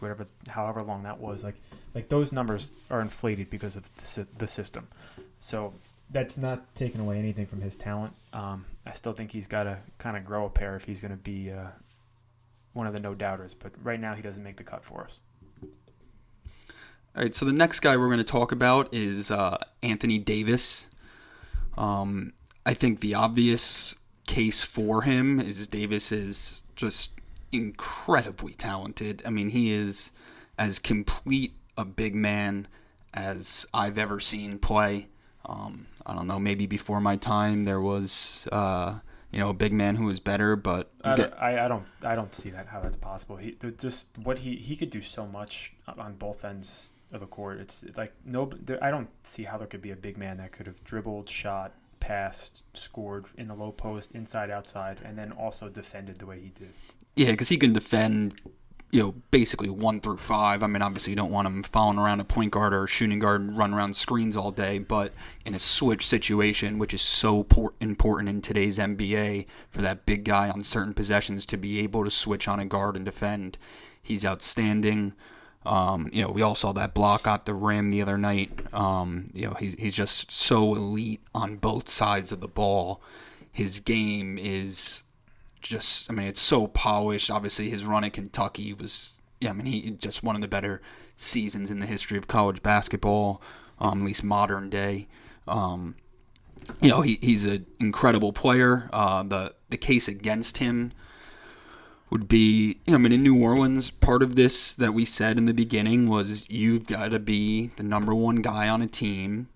however long that was, like those numbers are inflated because of the system. So that's not taking away anything from his talent. I still think he's got to kind of grow a pair if he's going to be one of the no-doubters. But right now he doesn't make the cut for us. All right, so the next guy we're going to talk about is Anthony Davis. I think the obvious case for him is Davis is just incredibly talented. I mean, he is as complete a big man as I've ever seen play. I don't know, maybe before my time there was a big man who was better, but I don't see how that's possible. He could do so much on both ends of the court. It's like I don't see how there could be a big man that could have dribbled, shot, passed, scored in the low post, inside, outside, and then also defended the way he did. Yeah, because he can defend, basically 1 through 5. I mean, obviously you don't want him following around a point guard or shooting guard and run around screens all day, but in a switch situation, which is so important in today's NBA for that big guy on certain possessions to be able to switch on a guard and defend, he's outstanding. We all saw that block at the rim the other night. He's just so elite on both sides of the ball. His game is just, it's so polished. Obviously, his run at Kentucky was, he just one of the better seasons in the history of college basketball, at least modern day. He's an incredible player. The case against him would be, in New Orleans, part of this that we said in the beginning was you've got to be the number one guy on a team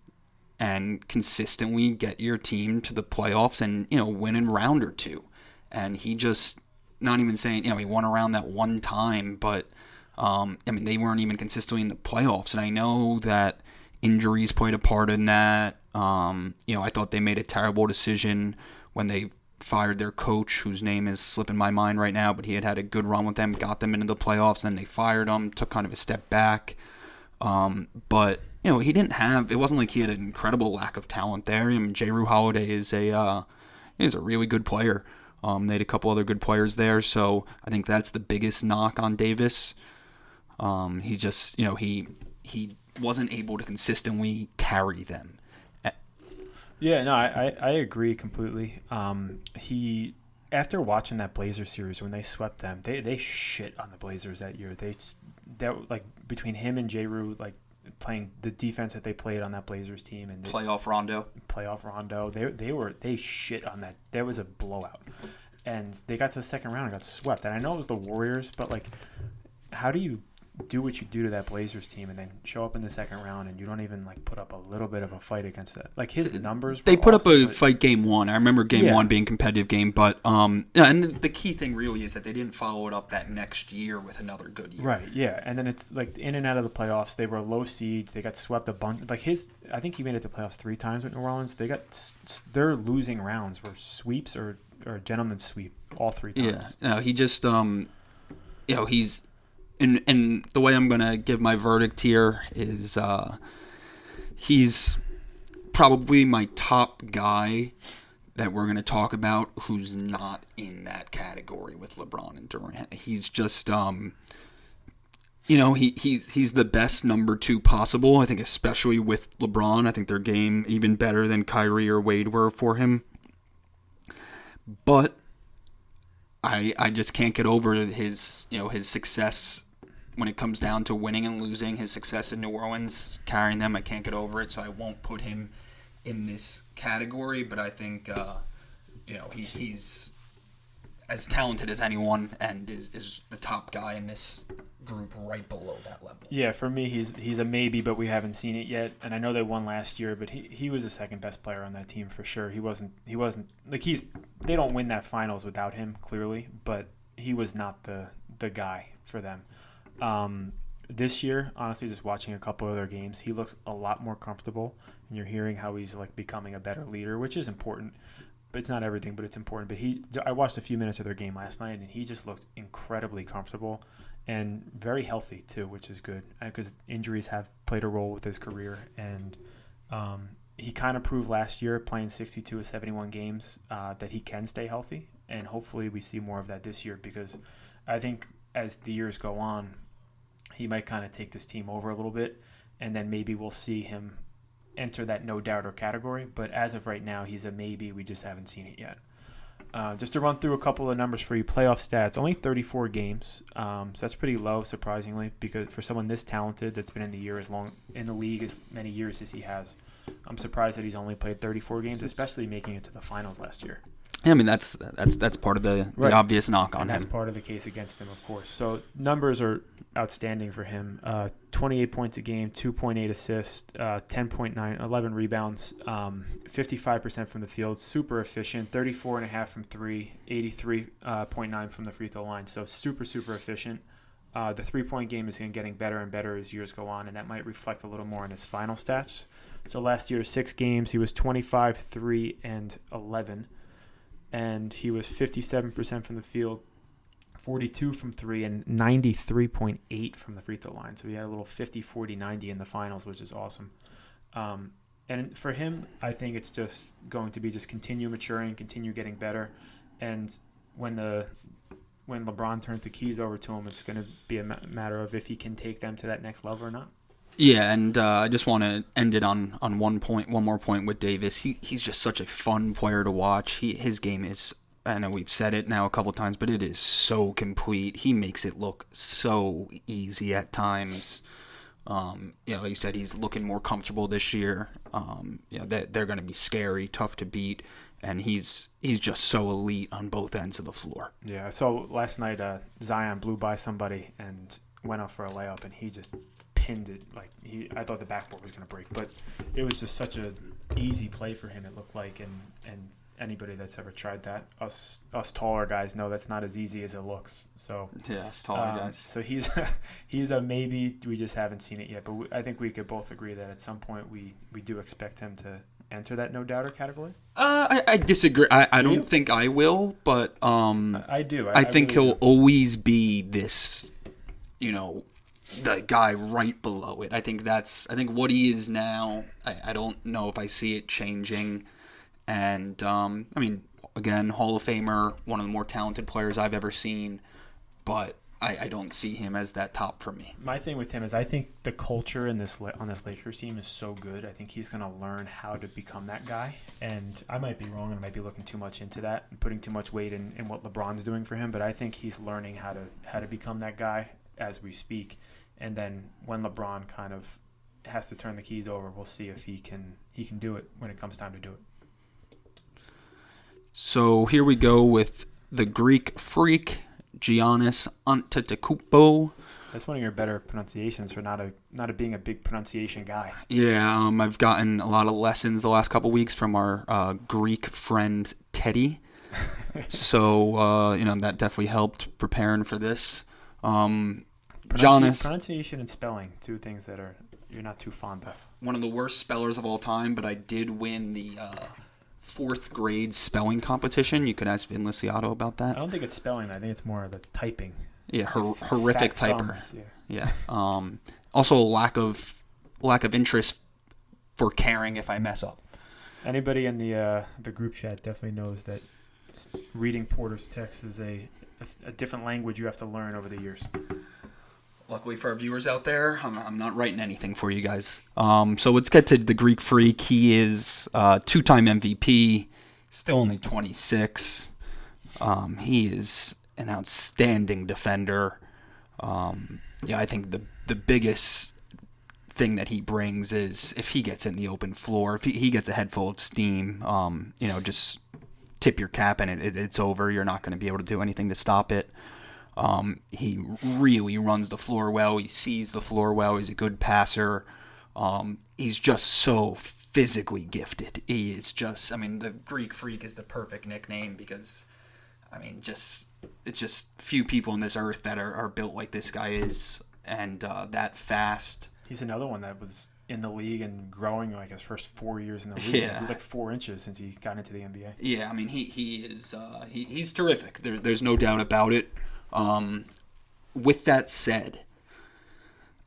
and consistently get your team to the playoffs and, win in round or two. And he just, not even saying, he won around that one time, but, they weren't even consistently in the playoffs. And I know that injuries played a part in that. I thought they made a terrible decision when they fired their coach, whose name is slipping my mind right now, but he had a good run with them, got them into the playoffs, then they fired him, took kind of a step back. But, he didn't have, it wasn't like he had an incredible lack of talent there. Jrue Holiday is a really good player. They had a couple other good players there, so I think that's the biggest knock on Davis. He just, he wasn't able to consistently carry them. Yeah, no, I agree completely. He, after watching that Blazers series when they swept them, they shit on the Blazers that year. Between him and Jrue, playing the defense that they played on that Blazers team and playoff Rondo. They shit on that. There was a blowout, and they got to the second round and got swept. And I know it was the Warriors, but like, how do you do what you do to that Blazers team and then show up in the second round and you don't even like put up a little bit of a fight against that? Like his numbers, they put up a fight game one. I remember game one being a competitive game, but and the key thing really is that they didn't follow it up that next year with another good year. Right, yeah, and then it's like in and out of the playoffs. They were low seeds. They got swept a bunch. Like I think he made it to the playoffs 3 times with New Orleans. Their losing rounds were sweeps or a gentleman's sweep all 3 times. Yeah, no, he just he's. And the way I'm going to give my verdict here is he's probably my top guy that we're going to talk about who's not in that category with LeBron and Durant. He's just, he's the best number 2 possible, I think, especially with LeBron. I think their game even better than Kyrie or Wade were for him. But I just can't get over his success when it comes down to winning and losing. His success in New Orleans, carrying them, I can't get over it, so I won't put him in this category. But I think he's as talented as anyone and is the top guy in this group right below that level. Yeah, for me, he's a maybe, but we haven't seen it yet. And I know they won last year, but he was the second best player on that team for sure. He wasn't like they don't win that finals without him, clearly, but he was not the guy for them. This year, honestly, just watching a couple of their games, he looks a lot more comfortable, and you're hearing how he's like becoming a better leader, which is important. But it's not everything, but it's important. But I watched a few minutes of their game last night, and he just looked incredibly comfortable and very healthy too, which is good because injuries have played a role with his career. And he kind of proved last year, playing 62 of 71 games, that he can stay healthy. And hopefully we see more of that this year, because I think as the years go on, he might kind of take this team over a little bit, and then maybe we'll see him enter that no-doubter category. But as of right now, he's a maybe. We just haven't seen it yet. Just to run through a couple of numbers for you, playoff stats, only 34 games. So that's pretty low, surprisingly, because for someone this talented that's been in the league as many years as he has, I'm surprised that he's only played 34 games, especially making it to the finals last year. Yeah, I mean, that's part of the obvious knock on him. That's part of the case against him, of course. So numbers are outstanding for him. 28 points a game, 2.8 assists, 10.9, 11 rebounds, 55% from the field, super efficient, 34.5 from 3, 83.9 from the free throw line. So super, super efficient. The 3-point game is getting better and better as years go on, and that might reflect a little more in his final stats. So last year, 6 games, he was 25, 3, and 11. And he was 57% from the field, 42 from 3, and 93.8 from the free throw line. So he had a little 50, 40, 90 in the finals, which is awesome. And for him, I think it's just going to be just continue maturing, continue getting better. And when LeBron turns the keys over to him, it's going to be a matter of if he can take them to that next level or not. Yeah, and I just want to end it on one more point with Davis. He's just such a fun player to watch. His game is, I know we've said it now a couple of times, but it is so complete. He makes it look so easy at times. Like you said, he's looking more comfortable this year. They're going to be scary, tough to beat, and he's just so elite on both ends of the floor. Yeah, so last night Zion blew by somebody and went up for a layup, and he just pinned it. I thought the backboard was going to break, but it was just such an easy play for him, it looked like, and anybody that's ever tried that, us taller guys know that's not as easy as it looks. So yeah, us taller guys. So he's a maybe. We just haven't seen it yet, but I think we could both agree that at some point we do expect him to enter that no-doubter category. I disagree. I don't think I will, but I do. I think really he'll always be this, the guy right below it. I think what he is now. I don't know if I see it changing. And again, Hall of Famer, one of the more talented players I've ever seen, but I don't see him as that top for me. My thing with him is I think the culture on this Lakers team is so good. I think he's going to learn how to become that guy. And I might be wrong, and I might be looking too much into that and putting too much weight in what LeBron's doing for him. But I think he's learning how to become that guy as we speak. And then when LeBron kind of has to turn the keys over. We'll see if he can do it when it comes time to do it. So here we go with the Greek freak, Giannis Antetokounmpo. That's one of your better pronunciations for not being a big pronunciation guy. Yeah, I've gotten a lot of lessons the last couple weeks from our Greek friend Teddy. So that definitely helped preparing for this. Giannis, pronunciation and spelling, two things that you're not too fond of. One of the worst spellers of all time, but I did win the 4th grade spelling competition. You could ask Vin Lisiato about that. I don't think it's spelling. I think it's more the typing. Yeah, horrific typer. Thumbs, yeah. Also, lack of interest for caring if I mess up. Anybody in the group chat definitely knows that reading Porter's text is a different language you have to learn over the years. Luckily for our viewers out there, I'm not writing anything for you guys. So let's get to the Greek freak. He is 2-time MVP, still only 26. He is an outstanding defender. I think the biggest thing that he brings is if he gets in the open floor, if he gets a head full of steam, just tip your cap and it's over. You're not going to be able to do anything to stop it. He really runs the floor well. He sees the floor well. He's a good passer. He's just so physically gifted. He is just, the Greek freak is the perfect nickname because, it's just few people on this earth that are built like this guy is and that fast. He's another one that was in the league and growing like his first 4 years in the league. Yeah. He was like 4 inches since he got into the NBA. Yeah, he is he's terrific. There's no doubt about it. With that said,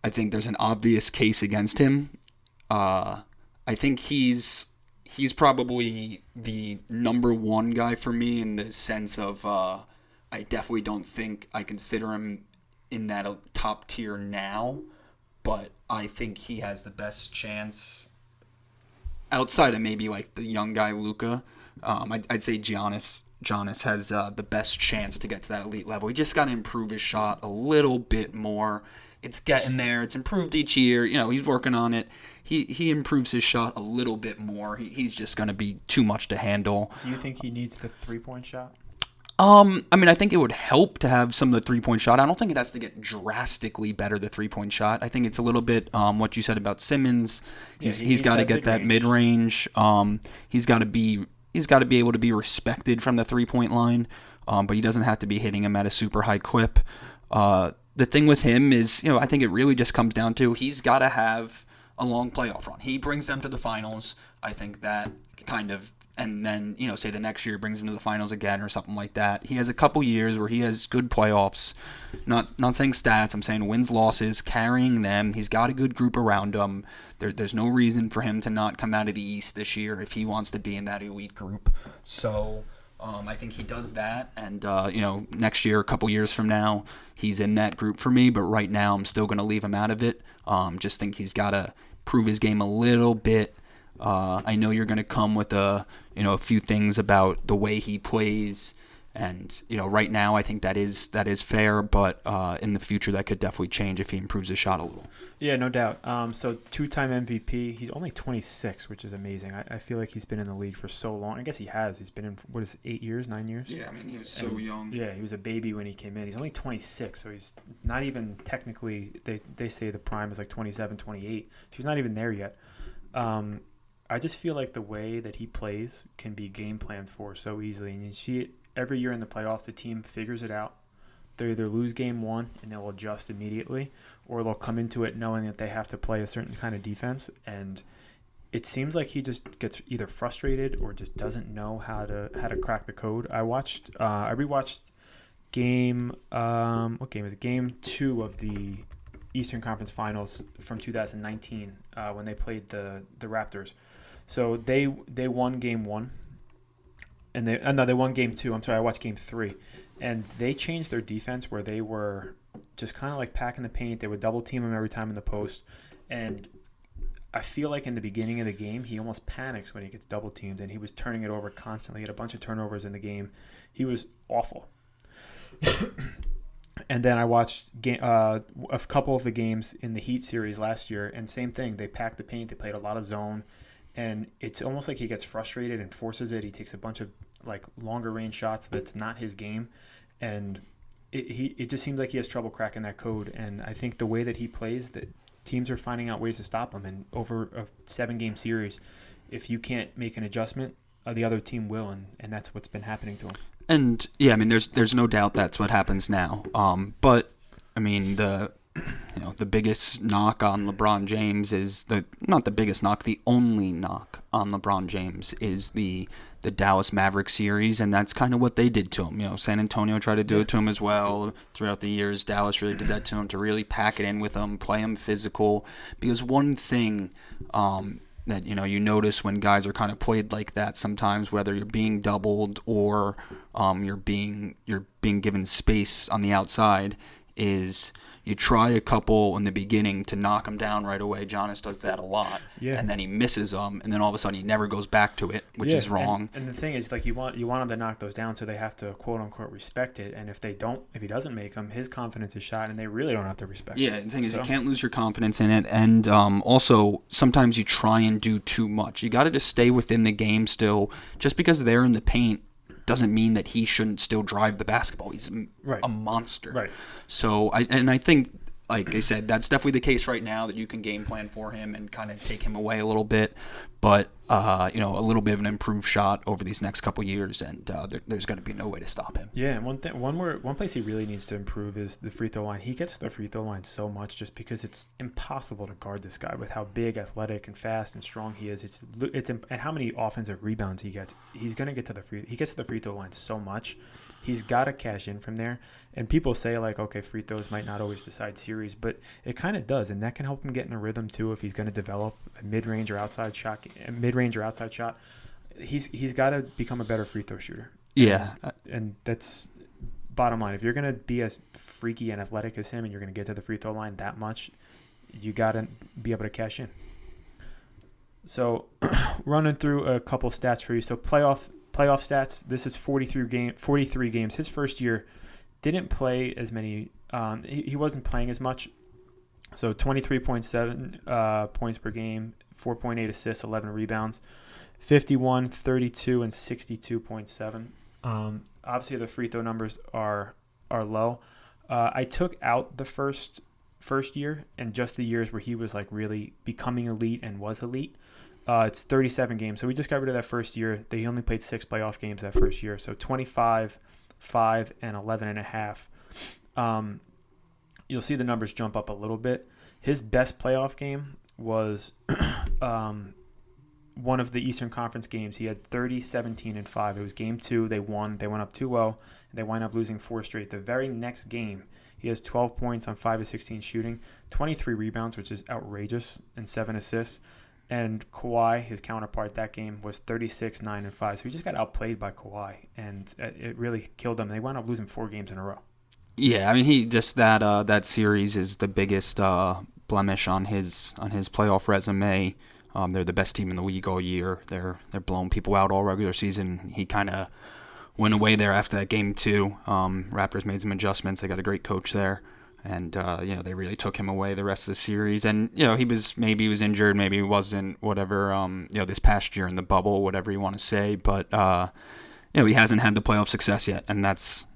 I think there's an obvious case against him. I think he's probably the number one guy for me in the sense of I definitely don't think I consider him in that top tier now, but I think he has the best chance outside of maybe like the young guy Luka. I'd say Giannis has the best chance to get to that elite level. He just got to improve his shot a little bit more. It's getting there. It's improved each year. He's working on it. He improves his shot a little bit more. He's just going to be too much to handle. Do you think he needs the three-point shot? I think it would help to have some of the three-point shot. I don't think it has to get drastically better, the three-point shot. I think it's a little bit what you said about Simmons. He's got to get that mid-range. He's got to be able to be respected from the three-point line, but he doesn't have to be hitting him at a super high clip. The thing with him is, I think it really just comes down to he's got to have a long playoff run. He brings them to the finals. I think that kind of, and then, say the next year brings him to the finals again or something like that. He has a couple years where he has good playoffs. Not saying stats. I'm saying wins, losses, carrying them. He's got a good group around him. There's no reason for him to not come out of the East this year if he wants to be in that elite group. So I think he does that. And, next year, a couple years from now, he's in that group for me. But right now, I'm still going to leave him out of it. Just think he's got to prove his game a little bit. I know you're going to come with a few things about the way he plays. And, right now I think that is fair, but in the future that could definitely change if he improves his shot a little. Yeah, no doubt. So 2-time MVP. He's only 26, which is amazing. I feel like he's been in the league for so long. I guess he has. He's been in, 8 years, 9 years? Yeah, he was so young. Yeah, he was a baby when he came in. He's only 26, so he's not even technically, they say the prime is like 27, 28. So he's not even there yet. I just feel like the way that he plays can be game planned for so easily. And you see it every year in the playoffs, the team figures it out. They either lose game one and they'll adjust immediately, or they'll come into it knowing that they have to play a certain kind of defense. And it seems like he just gets either frustrated or just doesn't know how to crack the code. I rewatched game, what game was it? Game 2 of the Eastern Conference Finals from 2019 when they played the Raptors. So they won game 1. And they won game 2. I'm sorry, I watched game 3. And they changed their defense where they were just kind of like packing the paint. They would double team him every time in the post. And I feel like in the beginning of the game, he almost panics when he gets double teamed. And he was turning it over constantly. He had a bunch of turnovers in the game. He was awful. And then I watched a couple of the games in the Heat series last year, and same thing. They packed the paint. They played a lot of zone, and it's almost like he gets frustrated and forces it. He takes a bunch of like longer range shots that's not his game, and it just seems like he has trouble cracking that code. And I think the way that he plays, that teams are finding out ways to stop him. And over a 7-game series, if you can't make an adjustment, the other team will, and that's what's been happening to him. And yeah, I mean, there's no doubt that's what happens now. But I mean, the biggest knock on LeBron James is not the biggest knock, the only knock on LeBron James is the Dallas Mavericks series, and that's kind of what they did to him. San Antonio tried to do it to him as well throughout the years. Dallas really did that to him, to really pack it in with him, play him physical. Because one thing that you notice when guys are kind of played like that sometimes, whether you're being doubled or you're being given space on the outside, is you try a couple in the beginning to knock them down right away. Giannis does that a lot, and then he misses them, and then all of a sudden he never goes back to it, which is wrong. And the thing is, like, you want him to knock those down, so they have to quote unquote respect it. And if he doesn't make them, his confidence is shot, and they really don't have to respect it. Yeah, the thing is, you can't lose your confidence in it, and also sometimes you try and do too much. You got to just stay within the game still. Just because they're in the paint doesn't mean that he shouldn't still drive the basketball. He's a monster. Right. So I think, like I said, that's definitely the case right now, that you can game plan for him and kind of take him away a little bit. But a little bit of an improved shot over these next couple years, and there's going to be no way to stop him. Yeah, and one place he really needs to improve is the free throw line. He gets to the free throw line so much just because it's impossible to guard this guy with how big, athletic, and fast and strong he is. And how many offensive rebounds he gets. He gets to the free throw line so much. He's got to cash in from there. And people say, like, okay, free throws might not always decide series, but it kind of does, and that can help him get in a rhythm too if he's going to develop a mid-range or outside shot. He's got to become a better free throw shooter. Yeah. And that's bottom line. If you're going to be as freaky and athletic as him and you're going to get to the free throw line that much, you got to be able to cash in. So running through a couple stats for you. So playoff stats, this is 43 games. His first year didn't play as many. He wasn't playing as much. So 23.7 points per game, 4.8 assists, 11 rebounds, 51, 32, and 62.7. Obviously, the free throw numbers are low. I took out the first year and just the years where he was like really becoming elite and was elite. It's 37 games. So we just got rid of that first year. They only played 6 playoff games that first year. So 25, 5, and 11.5. You'll see the numbers jump up a little bit. His best playoff game was one of the Eastern Conference games. He had 30, 17, and 5. It was game 2. They won. They went up 2-0, and they wind up losing 4 straight. The very next game, he has 12 points on 5 of 16 shooting, 23 rebounds, which is outrageous, and 7 assists. And Kawhi, his counterpart that game, was 36, 9, and 5. So he just got outplayed by Kawhi, and it really killed them. They wound up losing 4 games in a row. Yeah, I mean, he just that series is the biggest blemish on his playoff resume. They're the best team in the league all year. They're blowing people out all regular season. He kind of went away there after that game 2. Raptors made some adjustments. They got a great coach there. And, they really took him away the rest of the series. And, he was injured, maybe he wasn't, whatever, this past year in the bubble, whatever you want to say. But, he hasn't had the playoff success yet, and that's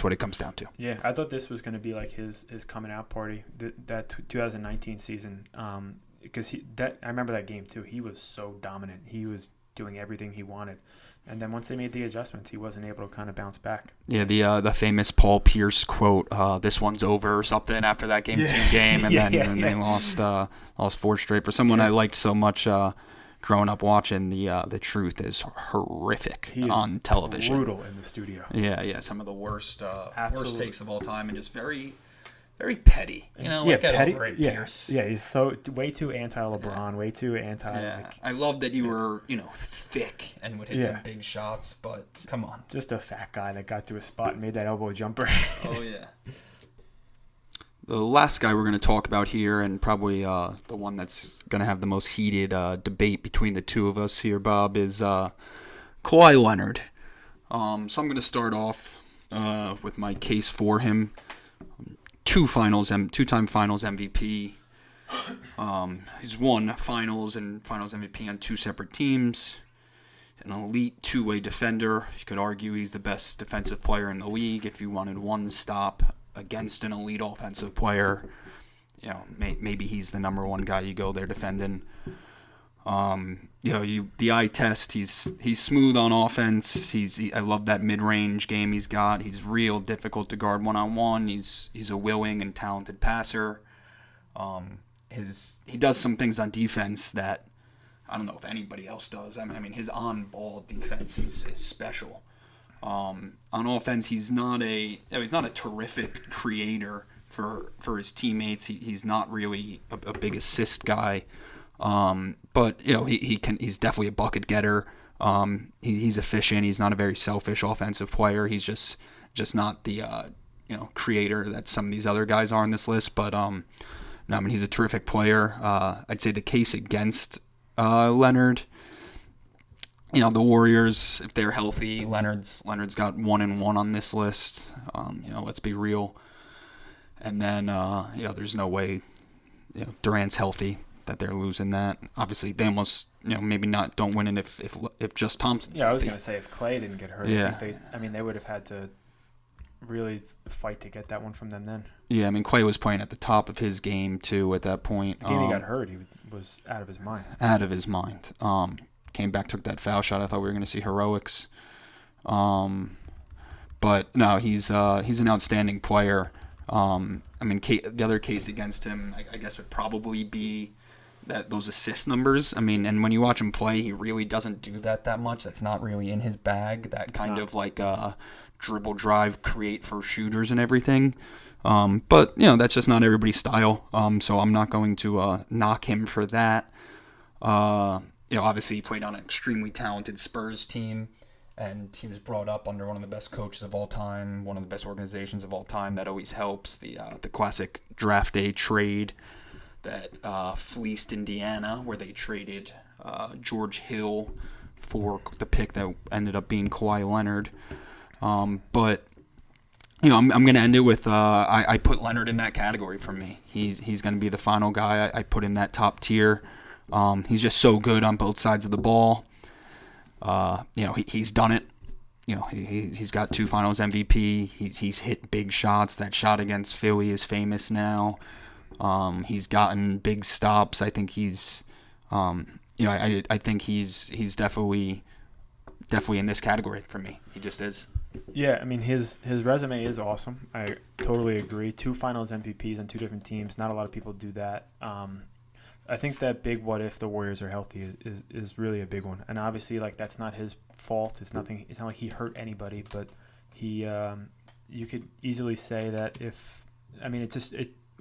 what it comes down to. Yeah, I thought this was going to be like his coming out party, that 2019 season, because I remember that game too. He was so dominant. He was doing everything he wanted. And then once they made the adjustments, he wasn't able to kind of bounce back. Yeah, the famous Paul Pierce quote, "This one's over" or something after that game 2 game, and then they lost 4 straight. For someone I liked so much growing up watching, the truth is horrific on television. Brutal in the studio. Yeah, some of the worst takes of all time, and just very, very petty. Get petty, over it, Pierce. Yeah, he's so way too anti-LeBron, way too anti. Yeah, I love that you were, thick and would hit some big shots, but come on. Just a fat guy that got to a spot and made that elbow jumper. Oh, yeah. The last guy we're going to talk about here, and probably the one that's going to have the most heated debate between the two of us here, Bob, is Kawhi Leonard. So I'm going to start off with my case for him. two-time Finals MVP. He's won Finals and Finals MVP on two separate teams. An elite two-way defender. You could argue he's the best defensive player in the league. If you wanted one stop against an elite offensive player, maybe he's the number one guy you go there defending. The eye test. He's smooth on offense. I love that mid-range game he's got. He's real difficult to guard one-on-one. He's a willing and talented passer. He does some things on defense that I don't know if anybody else does. I mean, his on-ball defense is special. On offense, he's not a terrific creator for his teammates. He's not really a big assist guy. But he's definitely a bucket getter. He's efficient. He's not a very selfish offensive player. He's just not the creator that some of these other guys are on this list. But he's a terrific player. I'd say the case against Leonard, the Warriors, if they're healthy, Leonard's got 1-1 on this list. Let's be real. And then there's no way Durant's healthy that they're losing that. Obviously, they almost maybe don't win it if just Thompson's healthy. I was gonna say if Clay didn't get hurt, yeah. They would have had to really fight to get that one from them then. Yeah, Clay was playing at the top of his game too at that point. The game he got hurt, he was out of his mind. Out of his mind. Came back, took that foul shot. I thought we were going to see heroics. But no, he's an outstanding player. The other case against him, I guess, would probably be those assist numbers. And when you watch him play, he really doesn't do that much. That's not really in his bag. That kind of like dribble, drive, create for shooters and everything. But that's just not everybody's style. So I'm not going to knock him for that. Obviously he played on an extremely talented Spurs team, and he was brought up under one of the best coaches of all time, one of the best organizations of all time. That always helps. The classic draft day trade that fleeced Indiana, where they traded George Hill for the pick that ended up being Kawhi Leonard. But I'm going to end it with I put Leonard in that category for me. He's going to be the final guy I put in that top tier. He's just so good on both sides of the ball. He's done it. He's got 2 Finals MVP. He's hit big shots. That shot against Philly is famous now. He's gotten big stops. I think he's I think he's definitely in this category for me. He just is. Yeah, his resume is awesome. I totally agree. 2 Finals MVPs on 2 different teams. Not a lot of people do that. I think that big what if the Warriors are healthy is really a big one. And obviously, that's not his fault. It's not like he hurt anybody, but he you could easily say that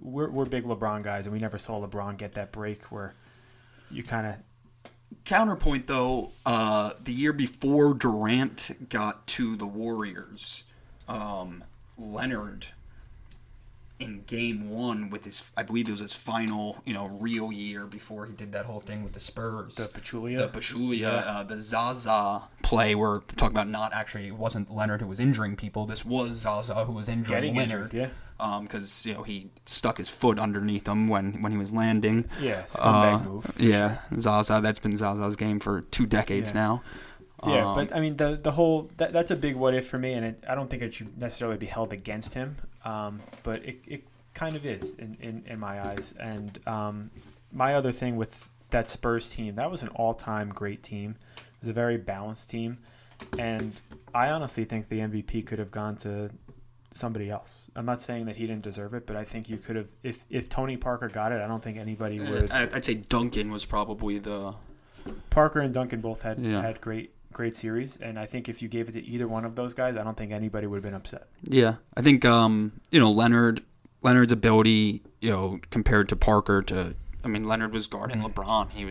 we're big LeBron guys, and we never saw LeBron get that break where you kind of. Counterpoint, though, the year before Durant got to the Warriors, Leonard, in Game 1 with I believe it was his final, real year before he did that whole thing with the Spurs. The Pachulia. Yeah. The Zaza play where talking about not actually, it wasn't Leonard who was injuring people. This was Zaza who was injuring Leonard. Yeah. Because he stuck his foot underneath him when he was landing. Yeah, scumbag move. Yeah, sure. Zaza. That's been Zaza's game for 2 decades now. Yeah, but the whole that's a big what if for me, and I don't think it should necessarily be held against him. But it kind of is in my eyes. And my other thing with that Spurs team, that was an all-time great team. It was a very balanced team, and I honestly think the MVP could have gone to somebody else. I'm not saying that he didn't deserve it, but I think you could have. If Tony Parker got it, I don't think anybody would. I'd say Duncan was probably the. Parker and Duncan both had great series, and I think if you gave it to either one of those guys, I don't think anybody would have been upset. Yeah, I think Leonard's ability, compared to Parker Leonard was guarding LeBron. He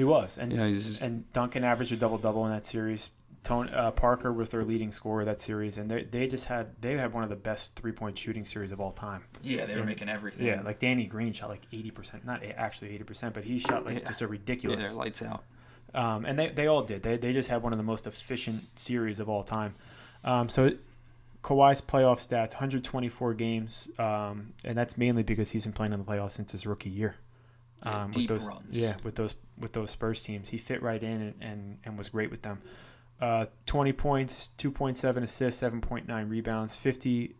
was, and Duncan averaged a double-double in that series. Parker was their leading scorer that series, and they had one of the best 3-point shooting series of all time. Yeah, they were making everything. Yeah, like Danny Green shot 80%, not actually 80%, but he shot just a ridiculous. Yeah, they're lights out. And they all did. They just had one of the most efficient series of all time. So Kawhi's playoff stats: 124 games, and that's mainly because he's been playing in the playoffs since his rookie year. Deep with those, runs. Yeah, with those Spurs teams, he fit right in and was great with them. 20 points, 2.7 assists, 7.9 rebounds, 50,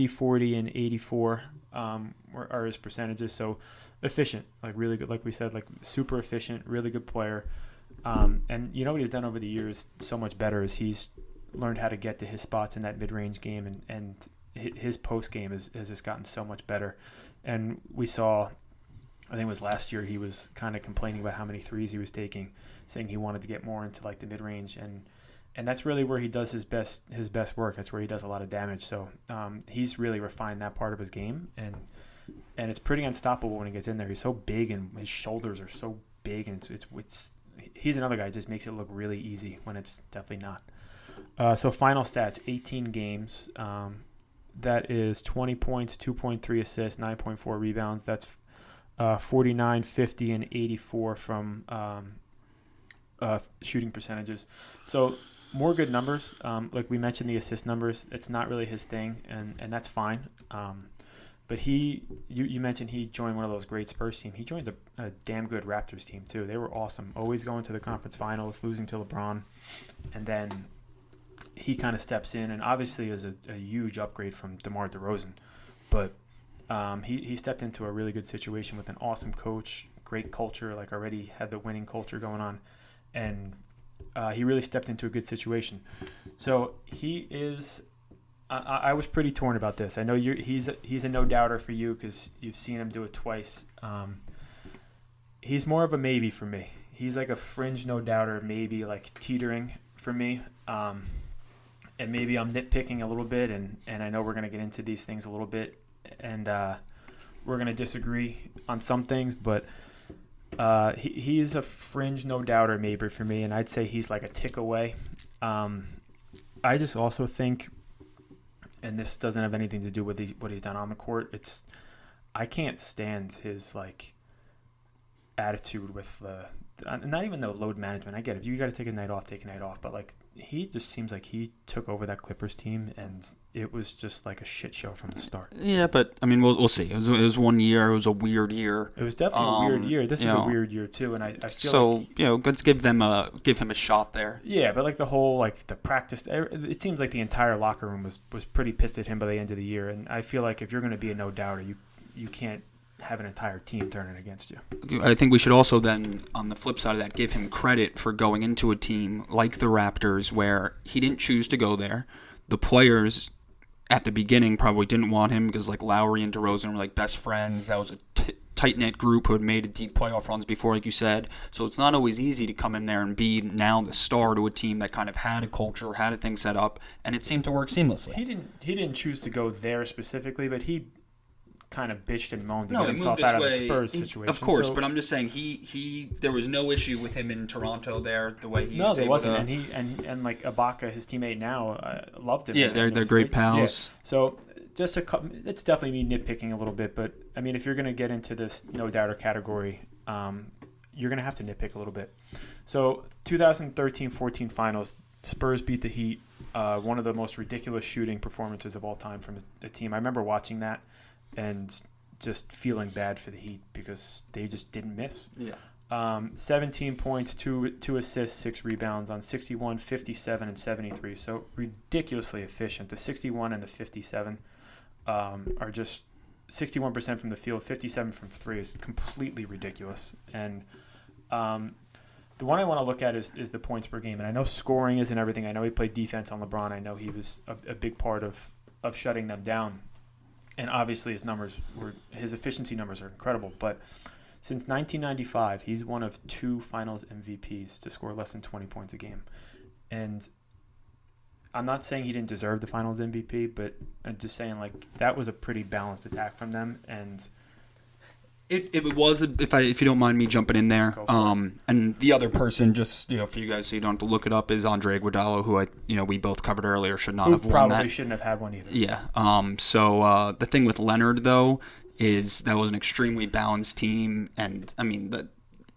40, and 84 are his percentages. So efficient, like really good, like we said, like super efficient, really good player. And you know what he's done over the years so much better is he's learned how to get to his spots in that mid-range game, and his post game has just gotten so much better. And we saw, I think it was last year, he was kind of complaining about how many threes he was taking, saying he wanted to get more into like the mid-range, and that's really where he does his best work. That's where he does a lot of damage. So he's really refined that part of his game, and it's pretty unstoppable when he gets in there. He's so big, and his shoulders are so big, and it's he's another guy who just makes it look really easy when it's definitely not. So final stats: 18 games. That is 20 points, 2.3 assists, 9.4 rebounds. That's 49, 50, and 84 from shooting percentages. So more good numbers. Like we mentioned, the assist numbers, it's not really his thing, and that's fine. But you mentioned he joined one of those great Spurs team. He joined a damn good Raptors team too. They were awesome, always going to the conference finals, losing to LeBron, and then he kind of steps in, and obviously is a huge upgrade from DeMar DeRozan. But he stepped into a really good situation with an awesome coach, great culture, like already had the winning culture going on, and he really stepped into a good situation. So he is. I was pretty torn about this. I know he's a no-doubter for you because you've seen him do it twice. He's more of a maybe for me. He's like a fringe no-doubter, maybe like teetering for me. And maybe I'm nitpicking a little bit, and I know we're going to get into these things a little bit, and we're going to disagree on some things, but he's a fringe no-doubter maybe for me, and I'd say he's like a tick away. I just also think, and this doesn't have anything to do with what he's done on the court, I can't stand his like attitude with not even the load management. I get it. If you got to take a night off, take a night off. But like he just seems like he took over that Clippers team, and it was just like a shit show from the start. Yeah, but I mean, we'll see. It was 1 year. It was a weird year. It was definitely a weird year. This is a weird year too, and I feel so like, let's give him a shot there. Yeah, but like the whole the practice, it seems like the entire locker room was pretty pissed at him by the end of the year, and I feel like if you're going to be a no doubter, you can't have an entire team turning against you. I think we should also then, on the flip side of that, give him credit for going into a team like the Raptors where he didn't choose to go there. The players at the beginning probably didn't want him because like Lowry and DeRozan were like best friends. That was a tight-knit group who had made deep playoff runs before, like you said. So it's not always easy to come in there and be now the star to a team that kind of had a culture, had a thing set up, and it seemed to work seamlessly. He didn't choose to go there specifically, but he kind of bitched and moaned to get himself out of the Spurs situation. Of course, but I'm just saying there was no issue with him in Toronto there, the way he was there able wasn't, to... and like Ibaka, his teammate now, loved him. Yeah, they're great pals. Yeah. So it's definitely me nitpicking a little bit, but I mean, if you're going to get into this no-doubter category, you're going to have to nitpick a little bit. So 2013-14 finals, Spurs beat the Heat, one of the most ridiculous shooting performances of all time from a team. I remember watching that and just feeling bad for the Heat because they just didn't miss. Yeah. 17 points, 2 assists, 6 rebounds on 61, 57, and 73. So ridiculously efficient. The 61 and the 57 are just 61% from the field, 57 from 3 is completely ridiculous. And the one I want to look at is the points per game. And I know scoring isn't everything. I know he played defense on LeBron. I know he was a big part of shutting them down. And obviously his efficiency numbers are incredible. But since 1995, he's one of 2 Finals MVPs to score less than 20 points a game. And I'm not saying he didn't deserve the Finals MVP, but I'm just saying like that was a pretty balanced attack from them. And it was, if you don't mind me jumping in there. And the other person, just for you guys, so you don't have to look it up, is Andre Iguodala, who we both covered earlier, should not have won that. Probably shouldn't have had one either. Yeah. So the thing with Leonard though is that was an extremely balanced team, and I mean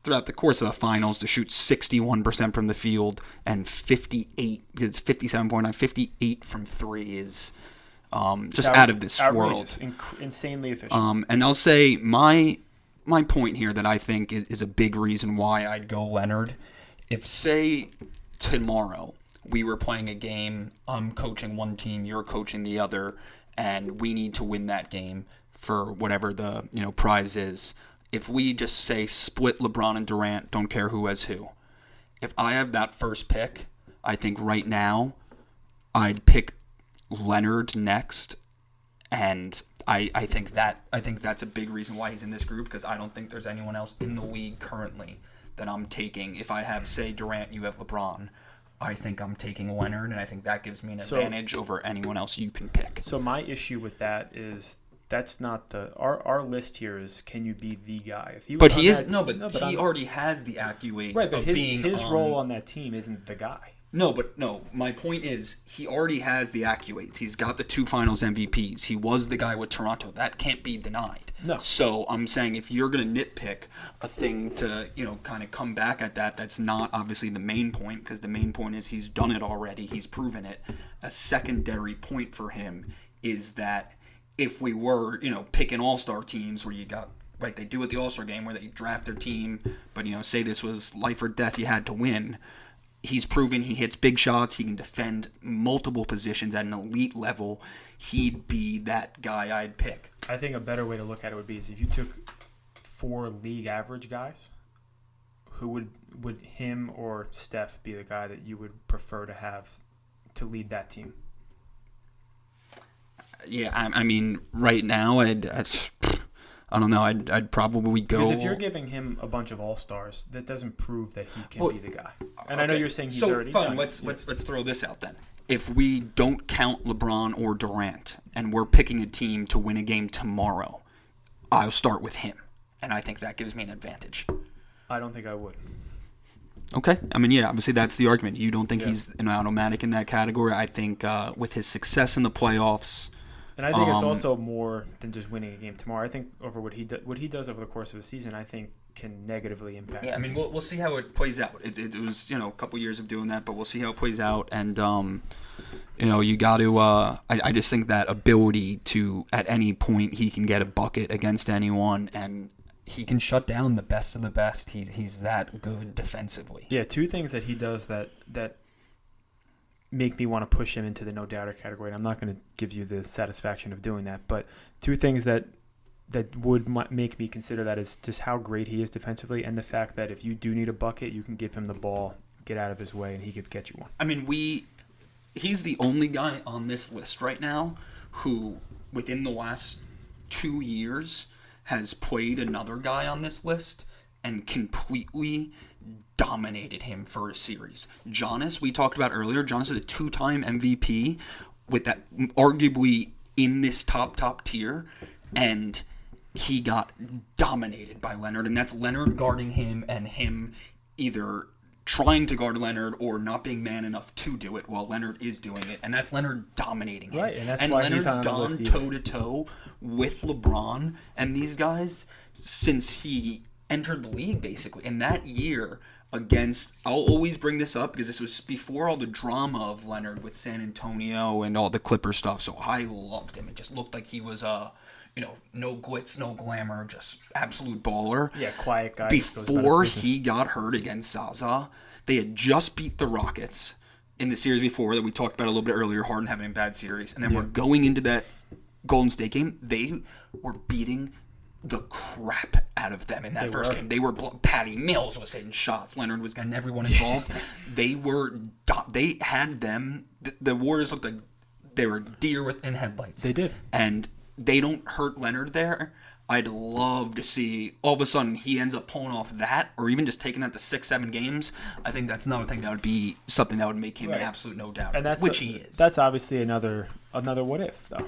throughout the course of the finals to shoot 61% from the field and 58, it's 57.9, 58 from three is just out of this world. Insanely efficient. And I'll say my point here that I think is a big reason why I'd go Leonard. If, say, tomorrow we were playing a game, I'm coaching one team, you're coaching the other, and we need to win that game for whatever the prize is. If we just say split LeBron and Durant, don't care who has who. If I have that first pick, I think right now I'd pick Leonard next, and I think that's a big reason why he's in this group, because I don't think there's anyone else in the league currently that I'm taking. If I have, say, Durant, you have LeBron, I think I'm taking Leonard, and I think that gives me an advantage over anyone else you can pick. So my issue with that is that's not our list here is, can you be the guy? If he was he already has the accolades right, but of his role on that team isn't the guy. No, my point is he already has the accolades. He's got the 2 finals MVPs. He was the guy with Toronto. That can't be denied. No. So I'm saying if you're going to nitpick a thing to, kind of come back at that's not obviously the main point, because the main point is he's done it already. He's proven it. A secondary point for him is that if we were, picking all-star teams where you got, like they do at the All-Star game, where they draft their team, but, say this was life or death, you had to win. He's proven he hits big shots. He can defend multiple positions at an elite level. He'd be that guy I'd pick. I think a better way to look at it would be is if you took 4 league average guys, who would him or Steph be the guy that you would prefer to have to lead that team? Yeah, I mean, right now, I don't know. I'd probably go. Because if you're giving him a bunch of all-stars, that doesn't prove that he can be the guy. And okay. I know you're saying he's already done. Let's throw this out then. If we don't count LeBron or Durant, and we're picking a team to win a game tomorrow, I'll start with him, and I think that gives me an advantage. I don't think I would. Okay. I mean, yeah, obviously that's the argument. You don't think he's an automatic in that category. I think with his success in the playoffs. And I think it's also more than just winning a game tomorrow. I think over what he does over the course of the season, I think can negatively impact. Yeah, I mean, we'll see how it plays out. It was a couple years of doing that, but we'll see how it plays out. And you got to. I just think that ability to at any point he can get a bucket against anyone, and he can shut down the best of the best. He's that good defensively. Yeah, 2 things that he does that make me want to push him into the no doubter category. And I'm not going to give you the satisfaction of doing that, but 2 things that would make me consider that is just how great he is defensively, and the fact that if you do need a bucket, you can give him the ball, get out of his way, and he could get you one. I mean, he's the only guy on this list right now who, within the last 2 years, has played another guy on this list and completely dominated him for a series. Giannis, we talked about earlier. Giannis is a 2-time MVP with that arguably in this top tier, and he got dominated by Leonard, and that's Leonard guarding him and him either trying to guard Leonard or not being man enough to do it while Leonard is doing it, and that's Leonard dominating him. Right, and that's why Leonard's gone toe-to-toe with LeBron and these guys since he entered the league, basically. In that year against, I'll always bring this up because this was before all the drama of Leonard with San Antonio and all the Clipper stuff, so I loved him. It just looked like he was no glitz, no glamour, just absolute baller. Yeah, quiet guy. Before he got hurt against Zaza, they had just beat the Rockets in the series before that we talked about a little bit earlier, Harden having a bad series. And then we're going into that Golden State game. They were beating the crap out of them in that first game. They were Patty Mills was hitting shots. Leonard was getting everyone involved. They had them. The Warriors looked like they were deer in headlights. They did. And they don't hurt Leonard there. I'd love to see all of a sudden he ends up pulling off that, or even just taking that to 6-7 games. I think that's another thing that would be something that would make him an absolute no doubt, and he is. That's obviously another what if though.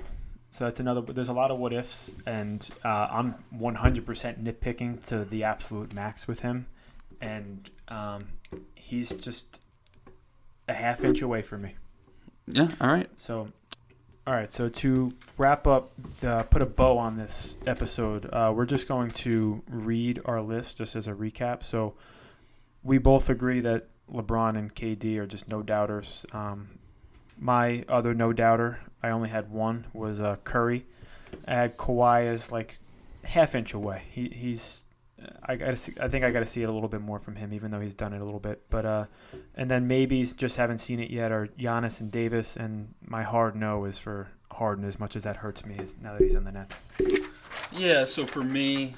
So that's another. There's a lot of what ifs, and I'm 100% nitpicking to the absolute max with him, and he's just a half inch away from me. Yeah. All right. So, All right, so to wrap up, put a bow on this episode, we're just going to read our list just as a recap. So we both agree that LeBron and KD are just no-doubters. My other no-doubter, I only had one, was Curry. I had Kawhi as like half-inch away. I think I got to see it a little bit more from him, even though he's done it a little bit. But and then maybe just haven't seen it yet are Giannis and Davis. And my hard no is for Harden, as much as that hurts me now that he's in the Nets. Yeah, so for me,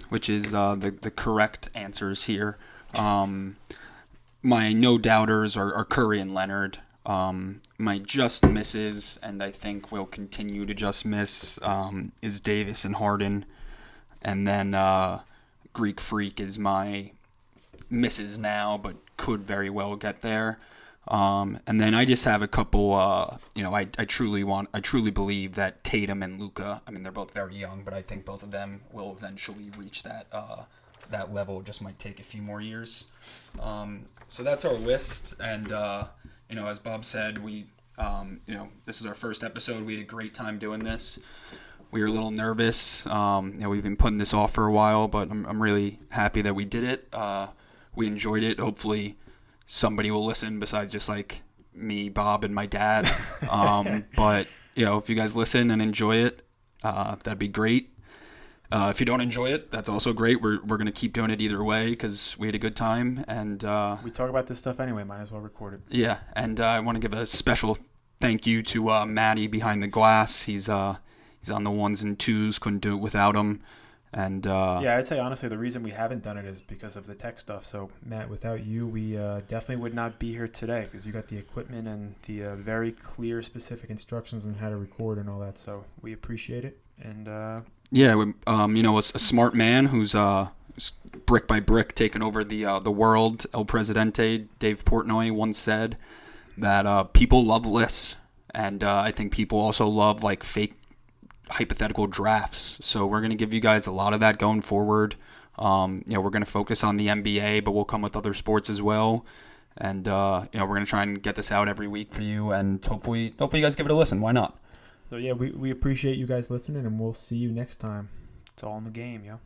which is the correct answers here, my no doubters are Curry and Leonard. My just misses, and I think will continue to just miss, is Davis and Harden. And then Greek Freak is my misses now, but could very well get there. And then I just have a couple. I truly believe that Tatum and Luka. I mean, they're both very young, but I think both of them will eventually reach that level. It just might take a few more years. So that's our list, and as Bob said, we this is our first episode. We had a great time doing this. We were a little nervous. We've been putting this off for a while, but I'm really happy that we did it. We enjoyed it. Hopefully, somebody will listen besides just like me, Bob, and my dad. But if you guys listen and enjoy it, that'd be great. If you don't enjoy it, that's also great. We're gonna keep doing it either way because we had a good time, and we talk about this stuff anyway. Might as well record it. Yeah, and I want to give a special thank you to Maddie behind the glass. He's on the ones and twos. Couldn't do it without him. And I'd say honestly the reason we haven't done it is because of the tech stuff. So Matt, without you, we definitely would not be here today because you got the equipment and the very clear, specific instructions on how to record and all that. So we appreciate it. And a smart man who's brick by brick taken over the world. El Presidente Dave Portnoy once said that people love lists, and I think people also love like fake hypothetical drafts. So we're going to give you guys a lot of that going forward. We're going to focus on the NBA, but we'll come with other sports as well. And we're going to try and get this out every week for you, and hopefully you guys give it a listen. Why not? So we appreciate you guys listening, and we'll see you next time. It's all in the game, yo.